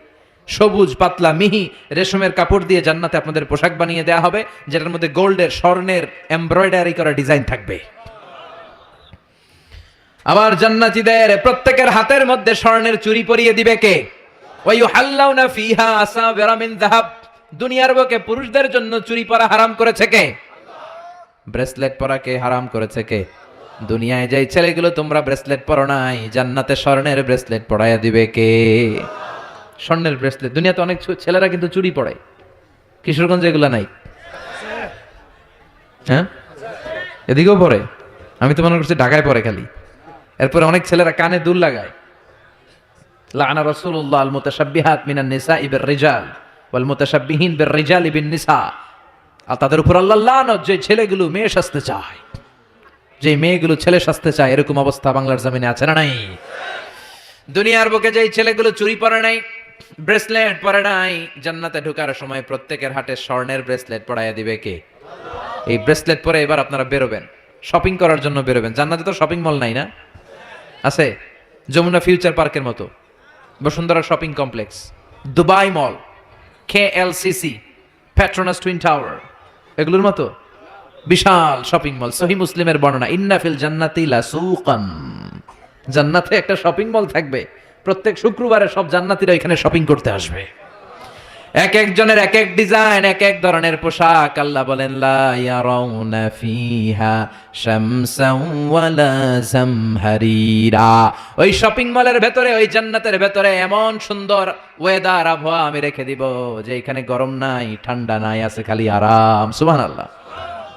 সবুজ পাতলা মিহি রেশমের কাপড় দিয়ে জান্নাতে আপনাদের পোশাক বানিয়ে দেয়া হবে, যেটার মধ্যে গোল্ডের স্বর্ণের এমব্রয়ডারি করা ডিজাইন থাকবে। আবার জান্নাতীদের প্রত্যেকের হাতের মধ্যে স্বর্ণের চুড়ি পরিয়ে দিবে কে? ওয়া ইউহাল্লাউনা ফিহা আসাবিরা মিন যাহাব, দুনিয়ার বুকে পুরুষদের জন্য চুড়ি পরা হারাম করেছে কে? ব্রেসলেট পরা কে হারাম করেছে কে? দুনিয়ায় যেই ছেলেগুলো তোমরা ব্রেসলেট পরো নাই, জান্নাতে স্বর্ণের ব্রেসলেট পরাইয়া দিবে কে? স্বর্ণের ব্রেসলেট। দুনিয়াতে অনেক ছেলেরা কিন্তু চুড়ি পরায়, কিশোরগঞ্জে এগুলা নাই। হ্যাঁ, এদিকেও পরে, আমি তো মনে করছি ঢাকায় পরে খালি। এরপরে অনেক ছেলেরা কানে দুল লাগায়। লাআনা রাসূলুল্লাহ আল মুতাশাব্বিহাত মিনান নিসাই বির রিজাল ওয়াল মুতাশাব্বিহিন বির রিজালি বিন নিসা। আর তাদের উপর আল্লাহ লানত, যে ছেলেগুলো মেয়ে সাজতে চায়, যে মেয়েগুলো ছেলে সাজতে চায়, এরকম অবস্থা বাংলার জমিনে আছে না নাই? দুনিয়ার বুকে যেই ছেলেগুলো চুরি পরে নাই, ব্রেসলেট পরে নাই, জান্নাতে ঢোকার সময় প্রত্যেকের হাতে স্বর্ণের ব্রেসলেট পরাইয়া দিবে কে? এই ব্রেসলেট পরে এবার আপনারা বেরোবেন, শপিং করার জন্য বেরোবেন। জান্নাতে তো শপিং মল নাই না? আছে, যমুনা ফিউচার পার্কের মতো, বসুন্ধরা শপিং কমপ্লেক্স, দুবাই মল, KLCC, পেট্রোনাস টুইন টাওয়ার, এগুলোর মতো বিশাল শপিং মল। সহিহ মুসলিমের বর্ণনা, ইন্না ফিল জান্নাতি লাসুকান, জান্নাতে একটা শপিং মল থাকবে। প্রত্যেক শুক্রবারে সব জান্নাতীরা এখানে শপিং করতে আসবে। এক একজনের এক এক ডিজাইন, এক এক ধরনের পোশাক। আল্লাহ বলেন লা ইয়ারাউনা ফিহা শামসান ওয়ালা জামহারিরা, ওই শপিং মলের ভেতরে, ওই জান্নাতের ভেতরে এমন সুন্দর ওয়েদার, আবহাওয়া আমি রেখে দিব যে এখানে গরম নাই, ঠান্ডা নাই, আছে খালি আরাম। সুবহানাল্লাহ।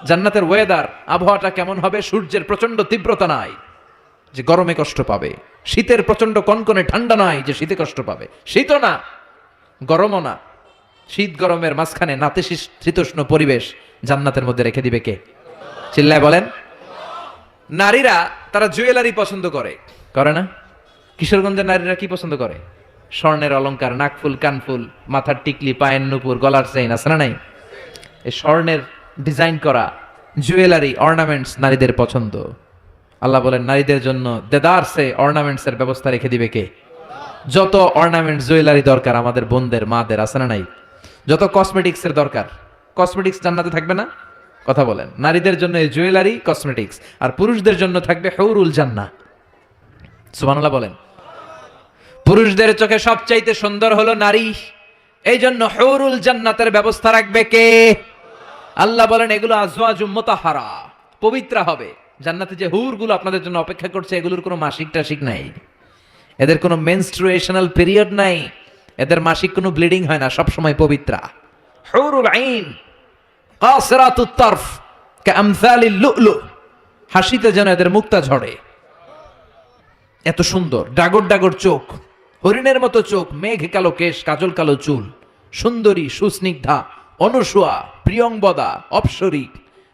জান্নাতের ওয়েদার, আবহাওয়াটা কেমন হবে? সূর্যের প্রচন্ড তীব্রতা নাই যে গরমে কষ্ট পাবে, শীতের প্রচন্ড কনকনে ঠান্ডা নাই যে শীতে কষ্ট পাবে, শীতও না গরমও না, শীত গরমের মাঝখানে নাতিশীতোষ্ণ পরিবেশ জান্নাতের মধ্যে রেখে দিবে কে? চিল্লায় বলেন। নারীরা তারা জুয়েলারি পছন্দ করে, করে না? কিশোরগঞ্জের নারীরা কি পছন্দ করে? স্বর্ণের অলংকার, নাকফুল, কানফুল, মাথার টিকলি, পায়ের নুপুর, গলার চেইন, আছে না নাই? এই স্বর্ণের ডিজাইন করা জুয়েলারি, অর্নামেন্টস নারীদের পছন্দ। আল্লাহ বলেন নারীদের জন্য দেদারসে অর্নামেন্টস এর ব্যবস্থা রেখে দিবে কে? যত অর্নামেন্টস, জুয়েলারি দরকার আমাদের বোনদের, মাদের, আছে না নাই? যত কসমেটিক্স এর দরকার, কসমেটিক্স জান্নাতে থাকবে না? কথা বলেন। নারীদের জন্য এই জুয়েলারি, কসমেটিক্স, আর পুরুষদের জন্য থাকবে হুরুল জান্নাহ। সুবহানাল্লাহ বলেন। পুরুষদের চোখে সবচাইতে সুন্দর হলো নারী, এই জন্য হুরুল জান্নাতের ব্যবস্থা রাখবে কে? আল্লাহ বলেন এগুলো আজওয়াজুম মুতাহহারা, পবিত্র হবে। জান্নাতে যে হুরগুলো আপনাদের জন্য অপেক্ষা করছে, এগুলোর কোনো মাসিক টাসিক নাই, এদের কোনো মেনস্ট্রুয়েশনাল পিরিয়ড নাই, এদের মাসিক কোনো ব্লিডিং হয় না, সব সময় পবিত্রা। হুরুল আইন কাসিরাতুত তারফ কামসালিল লুলু, হাসিতে যেন এদের মুক্তা ঝরে, এত সুন্দর। ডাগর ডাগর চোখ, হরিণের মতো চোখ, মেঘ কালো কেশ, কাজল কালো চুল, সুন্দরী, সুস্নিগ্ধা, অনুসুয়া, প্রিয়ংবদা, অপ্সরী,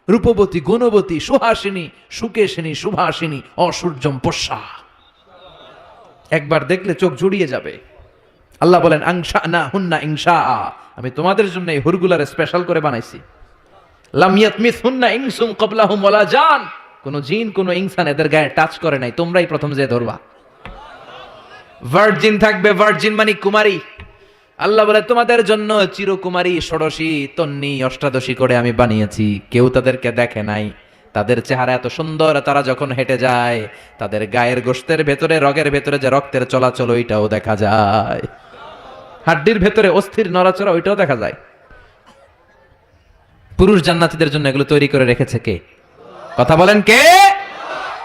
রূপবতী, গুণবতী, সুহাসিনী, সুকেশিনী, সুভাসিনী, অসূর্যম পোষ্যা, একবার দেখলে চোখ জুড়িয়ে যাবে। আল্লাহ বলেন আংশানা হুন্না ইনশা, আমি তোমাদের জন্য এই হুরগুলারে স্পেশাল করে বানাইছি। লাম ইয়াতমিসহুন্না ইনসুন ক্বাবলাহুম ওয়ালা জান, কোন জিন, কোন ইনসান এদের গায়ে টাচ করে নাই, তোমরাই প্রথম যে ধরবা। ভার্জিন থাকবে, ভার্জিন মানে কুমারী। আল্লাহ বলে তোমাদের জন্য চিরকুমারী, ষোড়শী, তন্নি, অষ্টাদশী করে আমি বানিয়েছি, কেউ তাদেরকে দেখে নাই। তাদের চেহারা এত সুন্দর, তারা যখন হেঁটে যায় তাদের গায়ের গোশতের ভেতরে, রগের ভেতরে যে রক্তের চলাচল ওইটাও দেখা যায়, হাড্ডির ভেতরে অস্থির নড়াচড়া ওইটাও দেখা যায়। পুরুষ জান্নাতীদের জন্য এগুলো তৈরি করে রেখেছে কে? কথা বলেন কে?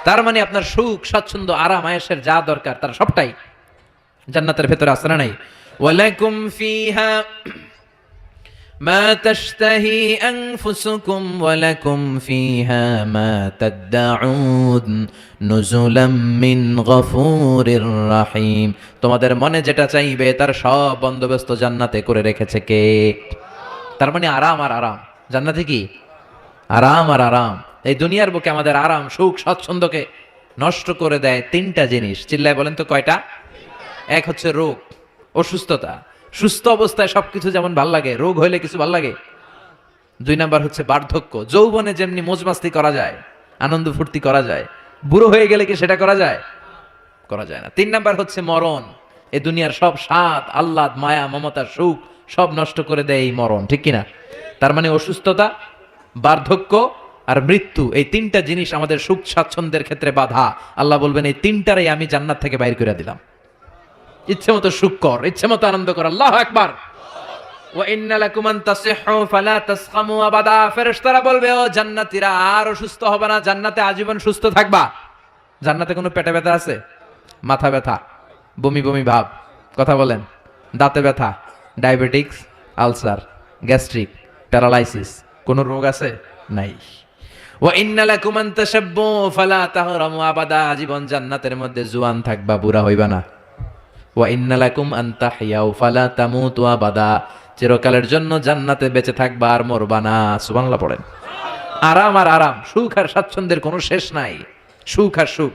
তার মানে আপনার সুখ, স্বাচ্ছন্দ্য, আরাম, আয়েশের যা দরকার তার সবটাই জান্নাতের ভেতরে আছে না নাই? ওয়ালাকুম ফিহা মা তাশতাহি আনফুসুকুম ওয়ালাকুম ফিহা মা তাদউন নুজুলাম মিন গফুরির রহিম, তোমাদের মনে যেটা চাইবে তার সব বন্দোবস্ত জান্নাতে করে রেখেছে কে? তার মানে আরাম আর আরাম। জান্নাতে কি? আরাম আর আরাম। এই দুনিয়ার বুকে আমাদের আরাম, সুখ, স্বাচ্ছন্দ্যকে নষ্ট করে দেয় তিনটা জিনিস। চিল্লায় বলেন তো কয়টা? এক হচ্ছে রোগ, অসুস্থতা। সুস্থ অবস্থায় সবকিছু যেমন ভাল লাগে, রোগ হইলে কিছু ভাল লাগে। দুই নাম্বার হচ্ছে বার্ধক্য। যৌবনে যেমনি মজমাস্তি করা যায়, আনন্দ ফুর্তি করা যায়, বুড়ো হয়ে গেলে কি সেটা করা যায়? করা যায় না। তিন নাম্বার হচ্ছে মরণ। এই দুনিয়ার সব স্বাদ, আহ্লাদ, মায়া, মমতা, সুখ সব নষ্ট করে দেয় এই মরণ, ঠিক কিনা? তার মানে অসুস্থতা, বার্ধক্য আর মৃত্যু, এই তিনটা জিনিস আমাদের সুখ স্বাচ্ছন্দ্যের ক্ষেত্রে বাধা। আল্লাহ বলবেন এই তিনটারই আমি জান্নাত থেকে বাইর করে দিলাম। ইচ্ছে মতো সুখ কর, ইচ্ছে মতো আনন্দ কর। আল্লাহু আকবার। ওয়া ইন্না লাকুম আন তাসিহু ফালা তাসকামু আবাদা। ফেরেশতারা বলবে ও জান্নাতীরা আর অসুস্থ হবে না, জান্নাতে আজীবন সুস্থ থাকবা। জান্নাতে কোনো পেটে ব্যথা আছে? মাথা ব্যথা, বমি বমি ভাব, কথা বলেন, দাঁতে ব্যথা, ডায়াবেটিক্স, আলসার, গ্যাস্ট্রিক, প্যারালাইসিস, কোন রোগ আছে? নাই। ওয়া ইন্না লাকুম আন তাশাব্বু ফালা তাহরামু আবাদা। জীবন জান্নাতের মধ্যে জোয়ান থাকবা, বুড়া হইবা না। ওয়া ইন্না লাকুম আন তাহইয়াউ ফালা তামুতু আবাদা। চিরকালের জন্য জান্নাতে বেঁচে থাকবা আর মরবা না। সুবহানাল্লাহ পড়েন। আরাম আর আরাম, সুখ আর স্বাচ্ছন্দ্যের কোনো শেষ নাই, সুখ আর সুখ।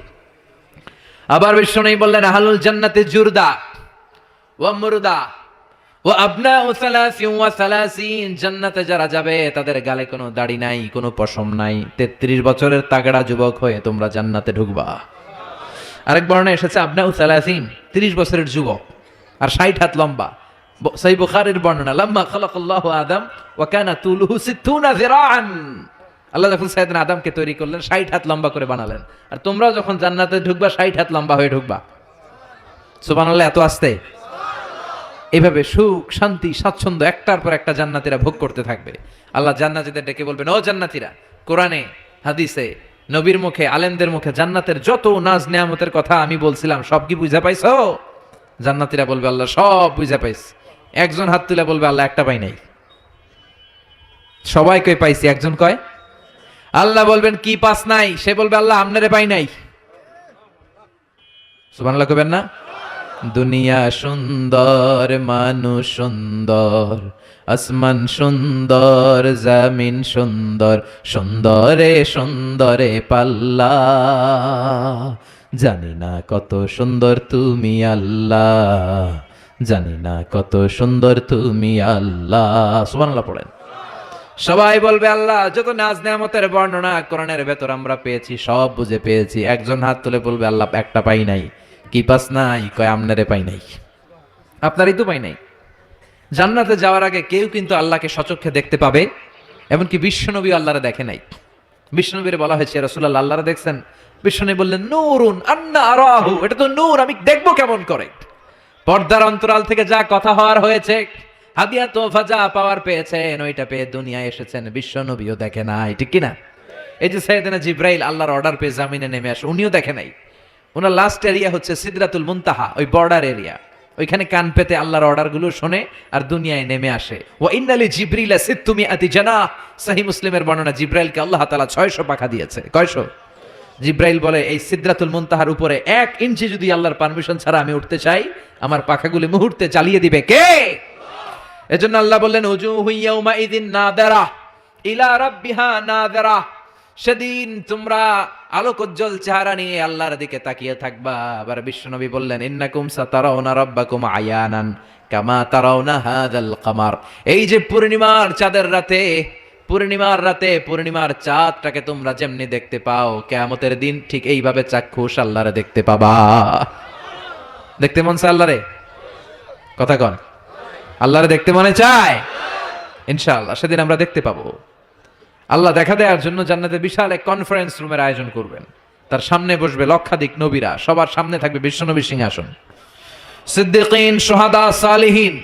আবার বিষ্ণু বললেন আহলুল জান্নাতে জুরদা ওয়া মুরদা ওয়া আবনাউ সালাসিন ওয়া সালাসিন। জান্নাতে যারা যাবে তাদের গালে কোনো দাড়ি নাই, কোনো পশম নাই। 33 বছরের তাগড়া যুবক হয়ে তোমরা জান্নাতে ঢুকবা। আরেক বর্ণনায় এসেছে আবনাউ সালাসিন, 30 বছরের যুবক আর 60 হাত লম্বা। সহিহ বুখারীর বর্ণনা, লাম্মা খালাকাল্লাহু আদম ওয়া কানা তুলুহু 60 যিরাআন। আল্লাহ যখন সাইয়েদনা আদমকে তৈরি করলেন 60 হাত লম্বা করে বানালেন, আর তোমরাও যখন জান্নাতে ঢুকবা 60 হাত লম্বা হয়ে ঢুকবা। সুবহানাল্লাহ। এত আস্তে। এইভাবে সুখ, শান্তি, স্বাচ্ছন্দ্য একটার পর একটা জান্নাতীরা ভোগ করতে থাকবে। আল্লাহ জান্নাতীদের ডেকে বলবেন ও জান্নাতীরা, কোরআনে, হাদিসে, নবীর মুখে, আলেমদের মুখে জান্নাতের যত নাজ নেয়ামতের কথা আমি বলছিলাম সব কি বুঝা পাইছো? জান্নাতীরা বলবে আল্লাহ সব বুঝা পাইছি। একজন হাত তুলে বলবে আল্লাহ একটা পাই নাই। সবাই কই পাইছি, একজন কয়। আল্লাহ বলবেন কি পাস নাই? সে বলবে আল্লাহ আমনেরে পাই নাই। সুবহানাল্লাহ কইবেন না? দুনিয়া সুন্দর, মানুষ সুন্দর, আসমান সুন্দর, জমিন সুন্দর, সুন্দরে সুন্দরে পাল্লা। জানি না কত সুন্দর তুমি আল্লাহ, জানি না কত সুন্দর তুমি আল্লাহ। সুবহানাল্লাহ পড়েন। সবাই বলবে আল্লাহ যত নাজ নেয়ামতের বর্ণনা কোরআনের ভেতর আমরা পেয়েছি সব বুঝে পেয়েছি। একজন হাত তুলে বলবে আল্লাহ একটা পাই নাই। কি পাস নাই? কয় আমনারে পাই নাই। আপনারই তো পাই নাই। জান্নাতে যাওয়ার আগে কেউ কিন্তু আল্লাহকে সচক্ষে দেখতে পাবে, এমনকি বিশ্বনবী আল্লাহরে দেখে নাই। বিশ্বনবীর বলা হয়েছে রাসূলুল্লাহ আল্লাহরে দেখছেন? বিশ্বনবী বললেন নূরুন আন্না আরাহু, এটা তো নূর, আমি দেখবো কেমন করে। পর্দার অন্তরাল থেকে যা কথা হওয়ার হয়েছে, হাদিয়া তোফা যা পাওয়ার পেয়েছেন, ওইটা পেয়ে দুনিয়ায় এসেছেন, বিশ্বনবীও দেখে নাই, ঠিক কিনা? এই যে সাইয়েদনা জিব্রাইল আল্লাহর অর্ডার পেয়ে জামিনে নেমে আসে, উনিও দেখে নাই। ওনার লাস্ট এরিয়া হচ্ছে সিদরাতুল মুনতাহা, ওই বর্ডার এরিয়া। ওইখানে কান পেতে আল্লাহর অর্ডার গুলো শোনে আর দুনিয়ায় নেমে আসে। ওয়া ইন্নালি জিবরিলা সিত্তুমিআতি জানাহ। সহিহ মুসলিমের বর্ণনা, জিব্রাইলকে আল্লাহ তাআলা 600 পাখা দিয়েছে। কয়শো? জিব্রাইল বলে এই সিদরাতুল মুনতাহার উপরে 1 ইঞ্চি যদি আল্লাহর পারমিশন ছাড়া আমি উঠতে চাই, আমার পাখাগুলি মুহূর্তে চালিয়ে দিবে কে? এজন্য আল্লাহ বললেন উজুহু ইয়াউমা ইযিন নাদিরা ইলা রাব্বিহা নাদিরা। সেদিন তোমরা আলোকোজ্জ্বল চেহারা নিয়ে আল্লাহর দিকে তাকিয়ে থাকবা। আবার বিশ্বনবী বললেন ইন্নাকুম সাতারাউনা রাব্বাকুম আয়ানান কামা তারাউনা হাযাল কামার। এই যে পূর্ণিমার চাঁদের রাতে, পূর্ণিমার রাতে পূর্ণিমার চাঁদটাকে তোমরা যেমনি দেখতে পাও, কিয়ামতের দিন ঠিক এইভাবে চাক্ষুষ আল্লাহরে দেখতে পাবা। দেখতে মন চায় আল্লাহরে? কথা কন, আল্লাহরে দেখতে মনে চায়? ইনশাআল্লাহ সেদিন আমরা দেখতে পাবো। আল্লাহ দেখা দেওয়ার জন্য জান্নাতে বিশাল এক কনফারেন্স রুমের আয়োজন করবেন। তার সামনে বসবে লক্ষাধিক নবীরা, সবার সামনে থাকবে বিশ্বনবীর সিংহাসন, সিদ্দিকিন, শুহাদা, সালিহিন,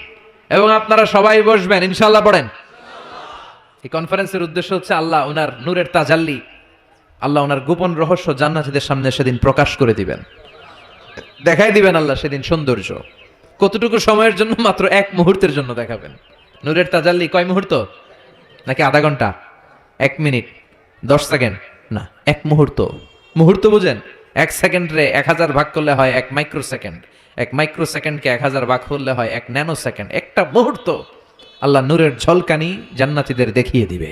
এবং আপনারা সবাই বসবেন ইনশাআল্লাহ। পড়েন। এই কনফারেন্সের উদ্দেশ্য হচ্ছে আল্লাহ ওনার নূরের তাজাল্লি, আল্লাহ ওনার গোপন রহস্য জান্নাতীদের সামনে সেদিন প্রকাশ করে দিবেন, দেখাই দিবেন আল্লাহ সেদিন সৌন্দর্য। কতটুকু সময়ের জন্য? মাত্র 1 মুহূর্তের জন্য দেখাবেন। নূরের তাজাল্লি কয় মুহূর্ত? নাকি আধা ঘন্টা? 1 মিনিট, 10 সেকেন্ড? না, 1 মুহূর্ত। মুহূর্ত বুঝেন? 1 সেকেন্ডে 1000 ভাগ করলে হয় 1 মাইক্রো সেকেন্ড, 1 মাইক্রো সেকেন্ডকে 1000 ভাগ করলে হয় 1 ন্যানো সেকেন্ড। একটা মুহূর্ত আল্লাহ নূরের ঝলকানি জান্নাতীদের দেখিয়ে দিবে।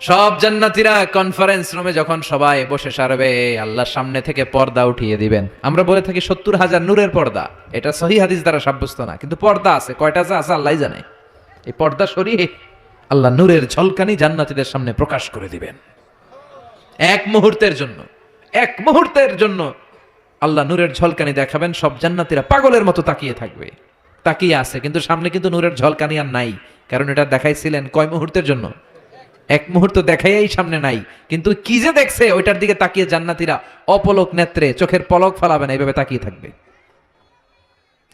সব জান্নাতীরা কনফারেন্স রুমে যখন সবাই বসে সারবে, আল্লাহর সামনে থেকে পর্দা উঠিয়ে দিবেন। আমরা বলে থাকি 70,000 নূরের পর্দা, এটা সহি হাদিস দ্বারা সাব্যস্ত না, কিন্তু পর্দা আছে, কয়টা আছে আল্লাহই জানে। এই পর্দা সরিয়ে আল্লাহ নূরের ঝলকানি জান্নাতীদের সামনে প্রকাশ করে দিবেন। এক মুহূর্তের জন্য আল্লাহ নূরের ঝলকানি দেখাবেন, সব জান্নাতীরা পাগলের মতো তাকিয়ে থাকবে। তাকিয়ে আছে, কিন্তু সামনে কিন্তু নূরের ঝলকানি আর নাই, কারণ এটা দেখাইছিলেন কয় মুহূর্তের জন্য? এক মুহূর্ত দেখাই সামনে নাই, কিন্তু কি যে দেখছে ওইটার দিকে তাকিয়ে জান্নাতীরা অপলক নেত্রে চোখের পলক ফেলাবে না, এইভাবে তাকিয়ে থাকবে।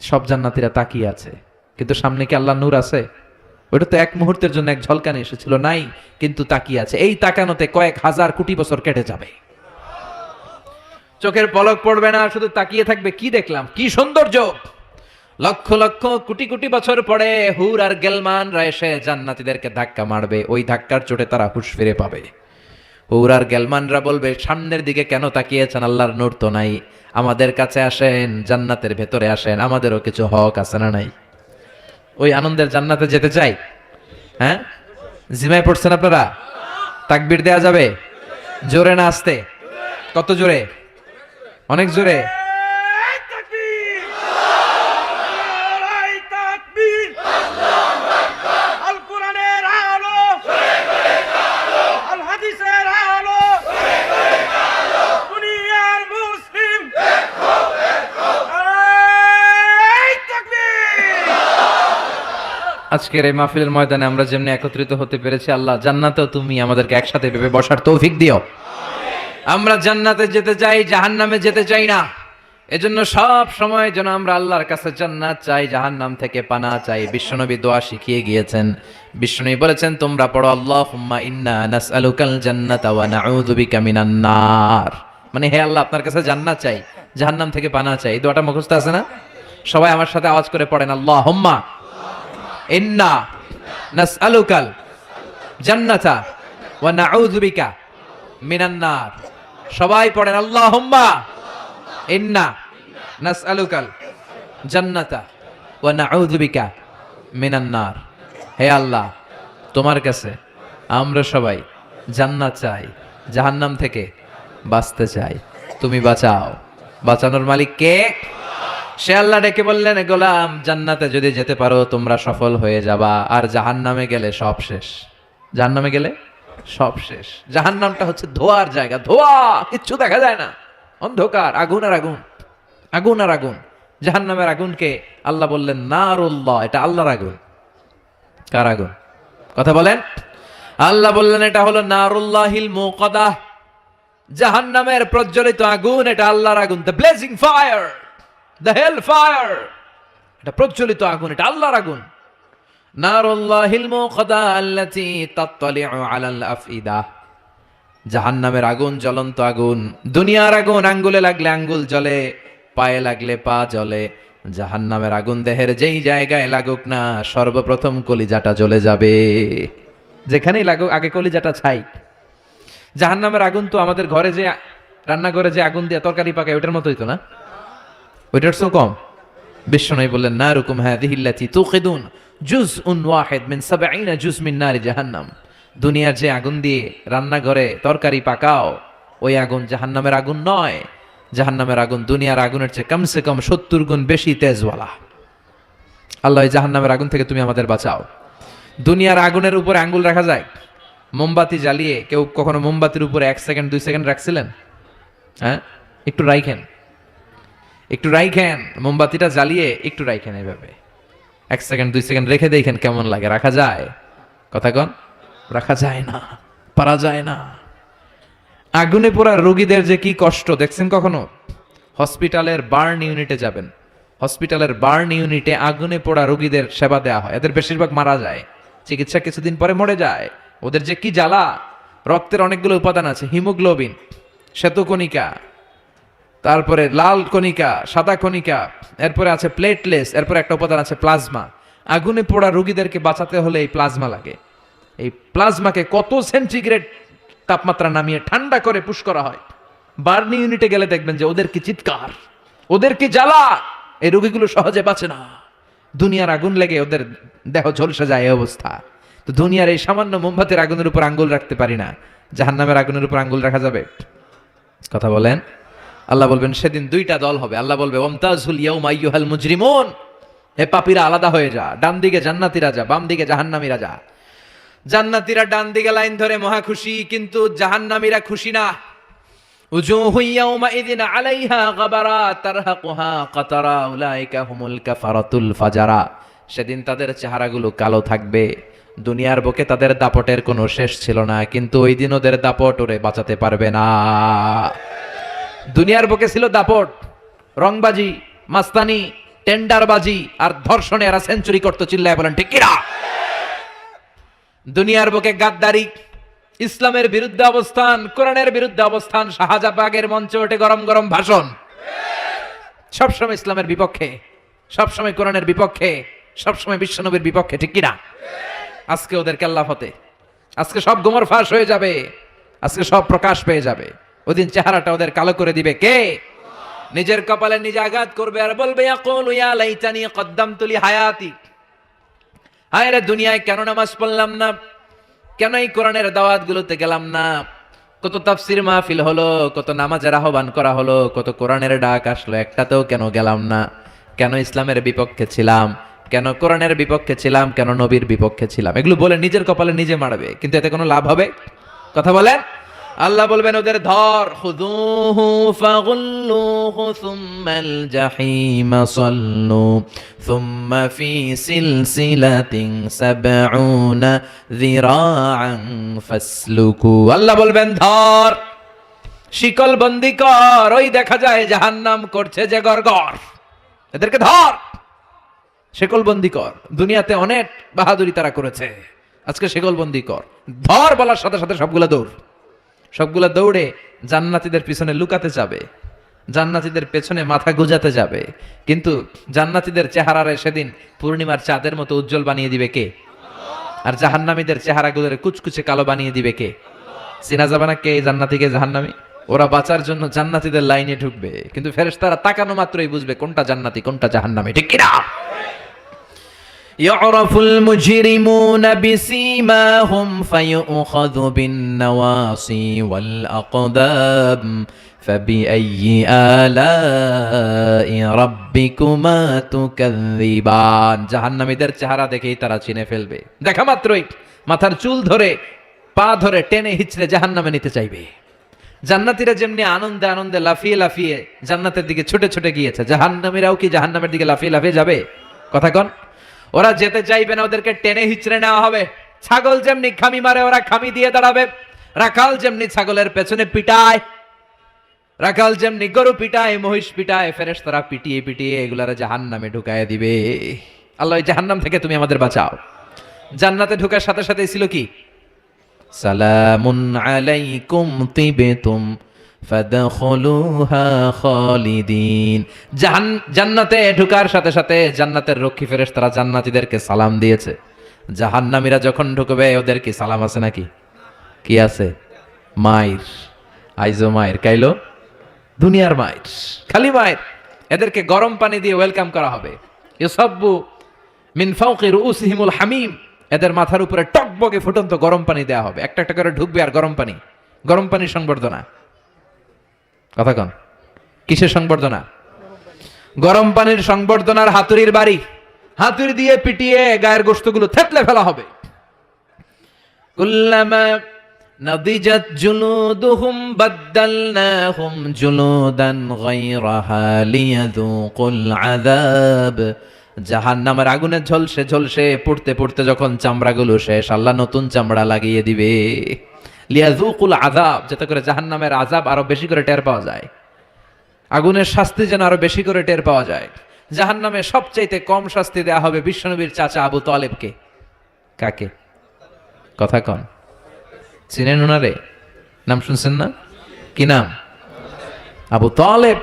সব জান্নাতীরা তাকিয়ে আছে, কিন্তু সামনে কি আল্লাহ নূর আছে? ওইটা তো এক মুহূর্তের জন্য এক ঝলকানি এসেছিল, নাই, কিন্তু তাকিয়ে আছে। এই তাকানোতে কয়েক হাজার কোটি বছর কেটে যাবে, চোখের পলক পড়বে না, শুধু তাকিয়ে থাকবে। কি দেখলাম, কি সৌন্দর্য! লক্ষ লক্ষ কোটি কোটি বছর পরে হুর আর গেলমানরা এসে জান্নাতীদেরকে ধাক্কা মারবে, ওই ধাক্কার চোটে তারা হুঁশ ফিরে পাবে। হুর আর গেলমানরা বলবে, সামনের দিকে কেন তাকিয়েছেন? আল্লাহর নূর তো নাই, আমাদের কাছে আসেন, জান্নাতের ভেতরে আসেন, আমাদেরও কিছু হক আছে না নাই? ওই আনন্দের জান্নাতে যেতে চাই। হ্যাঁ, জিমায় পড়ছেন আপনারা? তাকবীর দেয়া যাবে? জোরে না আস্তে? কত জোরে? অনেক জোরে। আজকের এই মাহফিলের ময়দানে আমরা যেমনি একত্রিত হতে পেরেছি, আল্লাহ জান্নাতেও তুমি আমাদেরকে একসাথে ভেবে বসার তৌফিক দিও। আমরা জান্নাতে যেতে চাই, জাহান্নামে যেতে চাই না। এজন্য সব সময় যেন আমরা আল্লাহর কাছে জান্নাত চাই, জাহান্নাম থেকে পানা চাই। বিশ্বনবী দোয়া শিখিয়ে গিয়েছেন। বিশ্বনবী বলেছেন, তোমরা পড়ো আল্লাহুম্মা ইন্না নাসআলুকাল জান্নাতা ওয়া নাউযু বিকা মিনান নার। মানে হে আল্লাহ, আপনার কাছে জান্নাত চাই, জাহান্নাম থেকে পানা চাই। এই দোয়াটা মুখস্থ আছে না? সবাই আমার সাথে আওয়াজ করে পড়েন, আল্লাহুম্মা ইন্না নাসআলুকাল জান্নাতা ওয়া নাউযু বিকা মিনান নার। সবাই পড়েন, আল্লাহুম্মা ইন্না নাসআলুকাল জান্নাতা ওয়া নাউযু বিকা মিনান নার। হে আল্লাহ, তোমার কাছে আমরা সবাই জান্নাত চাই, জাহান্নাম থেকে বাঁচতে চাই, তুমি বাঁচাও। বাঁচানোর মালিক কে? সে আল্লাহ ডেকে বললেন, গোলাম, জান্নাতে যদি যেতে পারো তোমরা সফল হয়ে যাবা, আর জাহান্নামে গেলে সব শেষ। জাহান্নামে গেলে সব শেষ। জাহান্নামটা হচ্ছে ধোয়ার জায়গা, ধোয়া, কিচ্ছু দেখা যায় না, অন্ধকার, আগুন আর আগুন, আগুন আর আগুন। জাহান্নামের আগুনকে আল্লাহ বললেন নারুল্লাহ, এটা আল্লাহর আগুন। কার আগুন? কথা বলেন। আল্লাহ বললেন এটা হলো নারুল্লাহিল মুকাদ্দাহ, জাহান্নামের প্রজ্বলিত আগুন, এটা আল্লাহর আগুন। The blazing fire, the hell fire, এটা প্রজ্বলিত আগুন, এটা আল্লাহর আগুন। নারুল্লাহিল মুকাদ্দাহ আল্লাতী তাত্তালিউ আলাল আফইদা, জাহান্নামের আগুন জ্বলন্ত আগুন। দুনিয়ার আগুন আঙ্গুলে লাগলে আঙ্গুল জ্বলে, পায়ে লাগলে পা জ্বলে। জাহান্নামের আগুন দেহের যেই জায়গায় লাগুক না, সর্বপ্রথম কলিজাটা জ্বলে যাবে। যেখানেই লাগুক আগে কলিজাটা ছাই। জাহান্নামের আগুন তো আমাদের ঘরে যে রান্নাঘরে যে আগুন দিয়ে তরকারি পাকায় ওইটার মতোই তো না, ওইটার তো কম। বিশ্বনবী বললেন, নারুকুম হাযিহিল্লাতী তুকিদুন জুজউন ওয়াহিদ মিন ৭০ জুজ মিন নারি জাহান্নাম। দুনিয়ার যে আগুন দিয়ে রান্নাঘরে তরকারি পাকাও, ওই আগুন জাহান্নামের আগুন নয়। জাহান্নামের আগুন দুনিয়ার আগুনের চেয়ে কমসে কম ৭০ গুণ বেশি তেজওয়ালা। আল্লাহ, এই জাহান্নামের আগুন থেকে তুমি আমাদের বাঁচাও। দুনিয়ার আগুনের উপরে আঙ্গুল রাখা যায়? মোমবাতি জ্বালিয়ে কেউ কখনো মোমবাতির উপরে 1 সেকেন্ড 2 সেকেন্ড রাখছিলেন? হ্যাঁ, একটু রাইখেন, একটু রাইখেন, মোমবাতিটা জ্বালিয়ে একটু রাইখেন, এইভাবে 1 সেকেন্ড 2 সেকেন্ড রেখে দেখেন কেমন লাগে। রাখা যায়? কথা কন। রাখা যায় না, পারা যায় না। আগুনে পোড়া রোগীদের যে কি কষ্ট দেখছেন কখনো? হসপিটালের বার্ন ইউনিটে যাবেন, হসপিটালের বার্ন ইউনিটে আগুনে পোড়া রোগীদের সেবা দেওয়া হয়। এদের বেশিরভাগ মারা যায়, চিকিৎসা কিছুদিন পরে মরে যায়। ওদের যে কি জ্বালা! রক্তের অনেকগুলো উপাদান আছে, হিমোগ্লোবিন, শ্বেতকণিকা, তারপরে লাল কণিকা, সাদা কণিকা, এরপরে আছে প্লেটলেস, এরপরে একটা উপাদান আছে প্লাজমা। আগুনে পোড়া রোগীদেরকে বাঁচাতে হলে এই প্লাজমা লাগে। এই প্লাজমাকে কত সেন্টিগ্রেড তাপমাত্রা নামিয়ে ঠান্ডা করে পুশ করা হয়। বার্নি ইউনিটে গেলে দেখবেন যে ওদের কি চিৎকার, ওদের কি জ্বালা! এই রোগীগুলো সহজে বাঁচে না, দুনিয়ার আগুন লেগে ওদের দেহ ঝলসে যায় এই অবস্থা। তো দুনিয়ার এই সামান্য মোমবাতির আগুনের উপর আঙ্গুল রাখতে পারি না, জাহান্নামের আগুনের উপর আঙ্গুল রাখা যাবে? কথা বলেন। আল্লাহ বলবেন সেদিন দুইটা দল হবে। আল্লাহ বলবে ওয়ামতাজুল ইয়াউমা আইয়ুহাল মুজরিমুন, হে পাপীরা আলাদা হয়ে যা, ডান দিকে জান্নাতীরা যা, বাম দিকে জাহান্নামীরা যা। জান্নাতীরা ডান দিকে লাইন ধরে মহা খুশি, কিন্তু জাহান্নামীরা খুশি না। উজুহু ইয়াউমাইযিন আলাইহা গাবারা তারহাকুহা কাতারা উলাইকা হুমুল কাফারাতুল ফাজারা। সেদিন তাদের চেহারাগুলো কালো থাকবে। দুনিয়ার বুকে তাদের দাপটের কোনো শেষ ছিল না, কিন্তু ওই দিন ওদের দাপট ওরে বাঁচাতে পারবে না। দুনিয়ার বুকে ছিল দাপট, রংবাজি, মাস্তানি, টেন্ডারবাজি আর ধর্ষণে এরা সেঞ্চুরি করতে, চিল্লায় বলেন ঠিক কিনা? দুনিয়ার বুকে গাদ্দারি, ইসলামের বিরুদ্ধে অবস্থান, কোরআনের বিরুদ্ধে অবস্থান, শাহজাবাগের মঞ্চে ওঠে গরম গরম ভাষণ, সবসময় ইসলামের বিপক্ষে, সবসময় কোরআনের বিপক্ষে, সবসময় বিশ্বনবীর বিপক্ষে, ঠিক কিনা? আজকে ওদের কেল্লা ফতে, আজকে সব গোমর ফাঁস হয়ে যাবে, আজকে সব প্রকাশ পেয়ে যাবে। ওদিন চেহারাটা ওদের কালো করে দিবে কে? নিজের কপালে নিজে আঘাত করবে আর বলবে ইয়াকুলু ইয়া লাইতানি কদ্দামতু লি হায়াতি, হায় রে দুনিয়ায় কেন নামাজ পড়লাম না, কেন এই কোরআনের দাওয়াতগুলোতে গেলাম না। কত তাফসীর মাহফিল হলো, কত নামাজের আহ্বান করা হলো, কত কোরআনের ডাক আসলো, একটাতেও কেন গেলাম না? কেন ইসলামের বিপক্ষে ছিলাম, কেন কোরআনের বিপক্ষে ছিলাম, কেন নবীর বিপক্ষে ছিলাম? এগুলো বলে নিজের কপালে নিজে মারবে, কিন্তু এতে কোনো লাভ হবে? কথা বলেন। আল্লাহ বলবেন ওদের ধর, খুযুহু ফাগুল্লুহু সুম্মাল জাহিমা সাল্লু সুম্মা ফি সিলসিলাতিন সাবউনা যিরাআন ফাসলুকু। আল্লাহ বলবেন ধর, শিকল বন্দি কর, ওই দেখা যায় জাহান্নাম করছে যে গড়গড়, এদেরকে ধর, শিকল বন্দি কর। দুনিয়াতে অনেক বাহাদুরি তারা করেছে, আজকে শিকল বন্দি কর। ধর বলার সাথে সাথে সবগুলা দৌড়, সবগুলা দৌড়ে জান্নাতীদের পিছনে লুকাতে যাবে, জান্নাতীদের পেছনে মাথা গুজাতে যাবে। কিন্তু জান্নাতীদের চেহারারে সেদিন পূর্ণিমার চাঁদের মতো উজ্জ্বল বানিয়ে দিবে কে? আর জাহান্নামীদের চেহারাগুলোরে কুচকুচে কালো বানিয়ে দিবে কে? চিনা যাবে না কে জান্নাতী কে জাহান্নামী? ওরা বাঁচার জন্য জান্নাতীদের লাইনে ঢুকবে, কিন্তু ফেরেশতারা তাকানো মাত্রই বুঝবে কোনটা জান্নাতী কোনটা জাহান্নামী, ঠিক কিনা? يعرف المجرمون بسيماهم فيؤخذ بالنواصي والأقدام فبأي آلاء ربكما تكذبان। জাহান্নামীদের চেহারা দেখেই তারা চিনে ফেলবে, দেখা মাত্রই মাথার চুল ধরে পা ধরে টেনে হিচড়ে জাহান্নামে নিতে চাইবে। জান্নাতীরা যেমনি আনন্দে আনন্দে লাফিয়ে লাফিয়ে জান্নাতের দিকে ছুটে ছুটে গিয়েছে, জাহান্নামীরাও কি জাহান্নামের দিকে লাফিয়ে লাফিয়ে যাবে? কথা কন। ওরা যেতে চাইবে না, ওদেরকে টেনে হিচড়ে নেওয়া হবে। ছাগল যেমনি খামি মারে ওরা খামি দিয়ে দাঁড়াবে, রাখাল যেমনি ছাগলের পেছনে পিটায়, রাখাল যেমনি গরু পিটায়, মহিষ পিটায়, ফেরেশতারা পিটিয়ে পিটিয়ে এগুলারা জাহান্নামে ঢুকায় দিবে। আল্লাহ এই জাহান্নাম থেকে তুমি আমাদের বাঁচাও। জান্নাতে ঢোকার সাথে সাথে ছিল কি? সালামুন আলাইকুম তিবতুম ফাদখুলুহা খালিদিন। জান্নাতে ঢোকার সাথে সাথে জান্নাতের রক্ষী ফেরেশতারা জান্নাতীদেরকে সালাম দিয়েছে। জাহান্নামীরা যখন ঢুকবে ওদের কি সালাম আছে নাকি? কি আছে? মাইর, আইজো মাইর, কাইলো দুনিয়ার মাইর, খালি মাইর। এদেরকে গরম পানি দিয়ে ওয়েলকাম করা হবে। ইউসাব্বু মিন ফাওকি রুউসিহিমুল হামিম, এদের মাথার উপরে টকবকে ফুটন্ত গরম পানি দেওয়া হবে। একটা একটা করে ঢুকবে আর গরম পানি, গরম পানির সংবর্ধনা। কথা কন, কিসের সংবর্ধনা? গরম পানির সংবর্ধনার হাতুড়ির বাড়ি, হাতুড়ি দিয়ে পিটিয়ে গায়ের গোশতগুলো থেতলে ফেলা হবে। কুল্লামা নাদিজাত জুলুদুহুম বাদদালনাহুম জুলুদান গায়রাহা লিয়াযুকুল আযাব। জাহান্নামের আগুনে ঝলসে ঝলসে পুড়তে পুড়তে যখন চামড়াগুলো শেষ, আল্লাহ নতুন চামড়া লাগিয়ে দিবে। লিয়াযুকুল আযাব, যাতে করে জাহান্নামের আযাব আরো বেশি করে টের পাওয়া যায়, আগুনের শাস্তি যেন আরো বেশি করে টের পাওয়া যায়। জাহান্নামে সবচাইতে কম শাস্তি দেয়া হবে বিশ্বনবীর চাচা আবু তালেবকে। কাকে? কথা কন, চিনেন ওনারে? নাম শুনছেন না? কি নাম? আবু তালেব।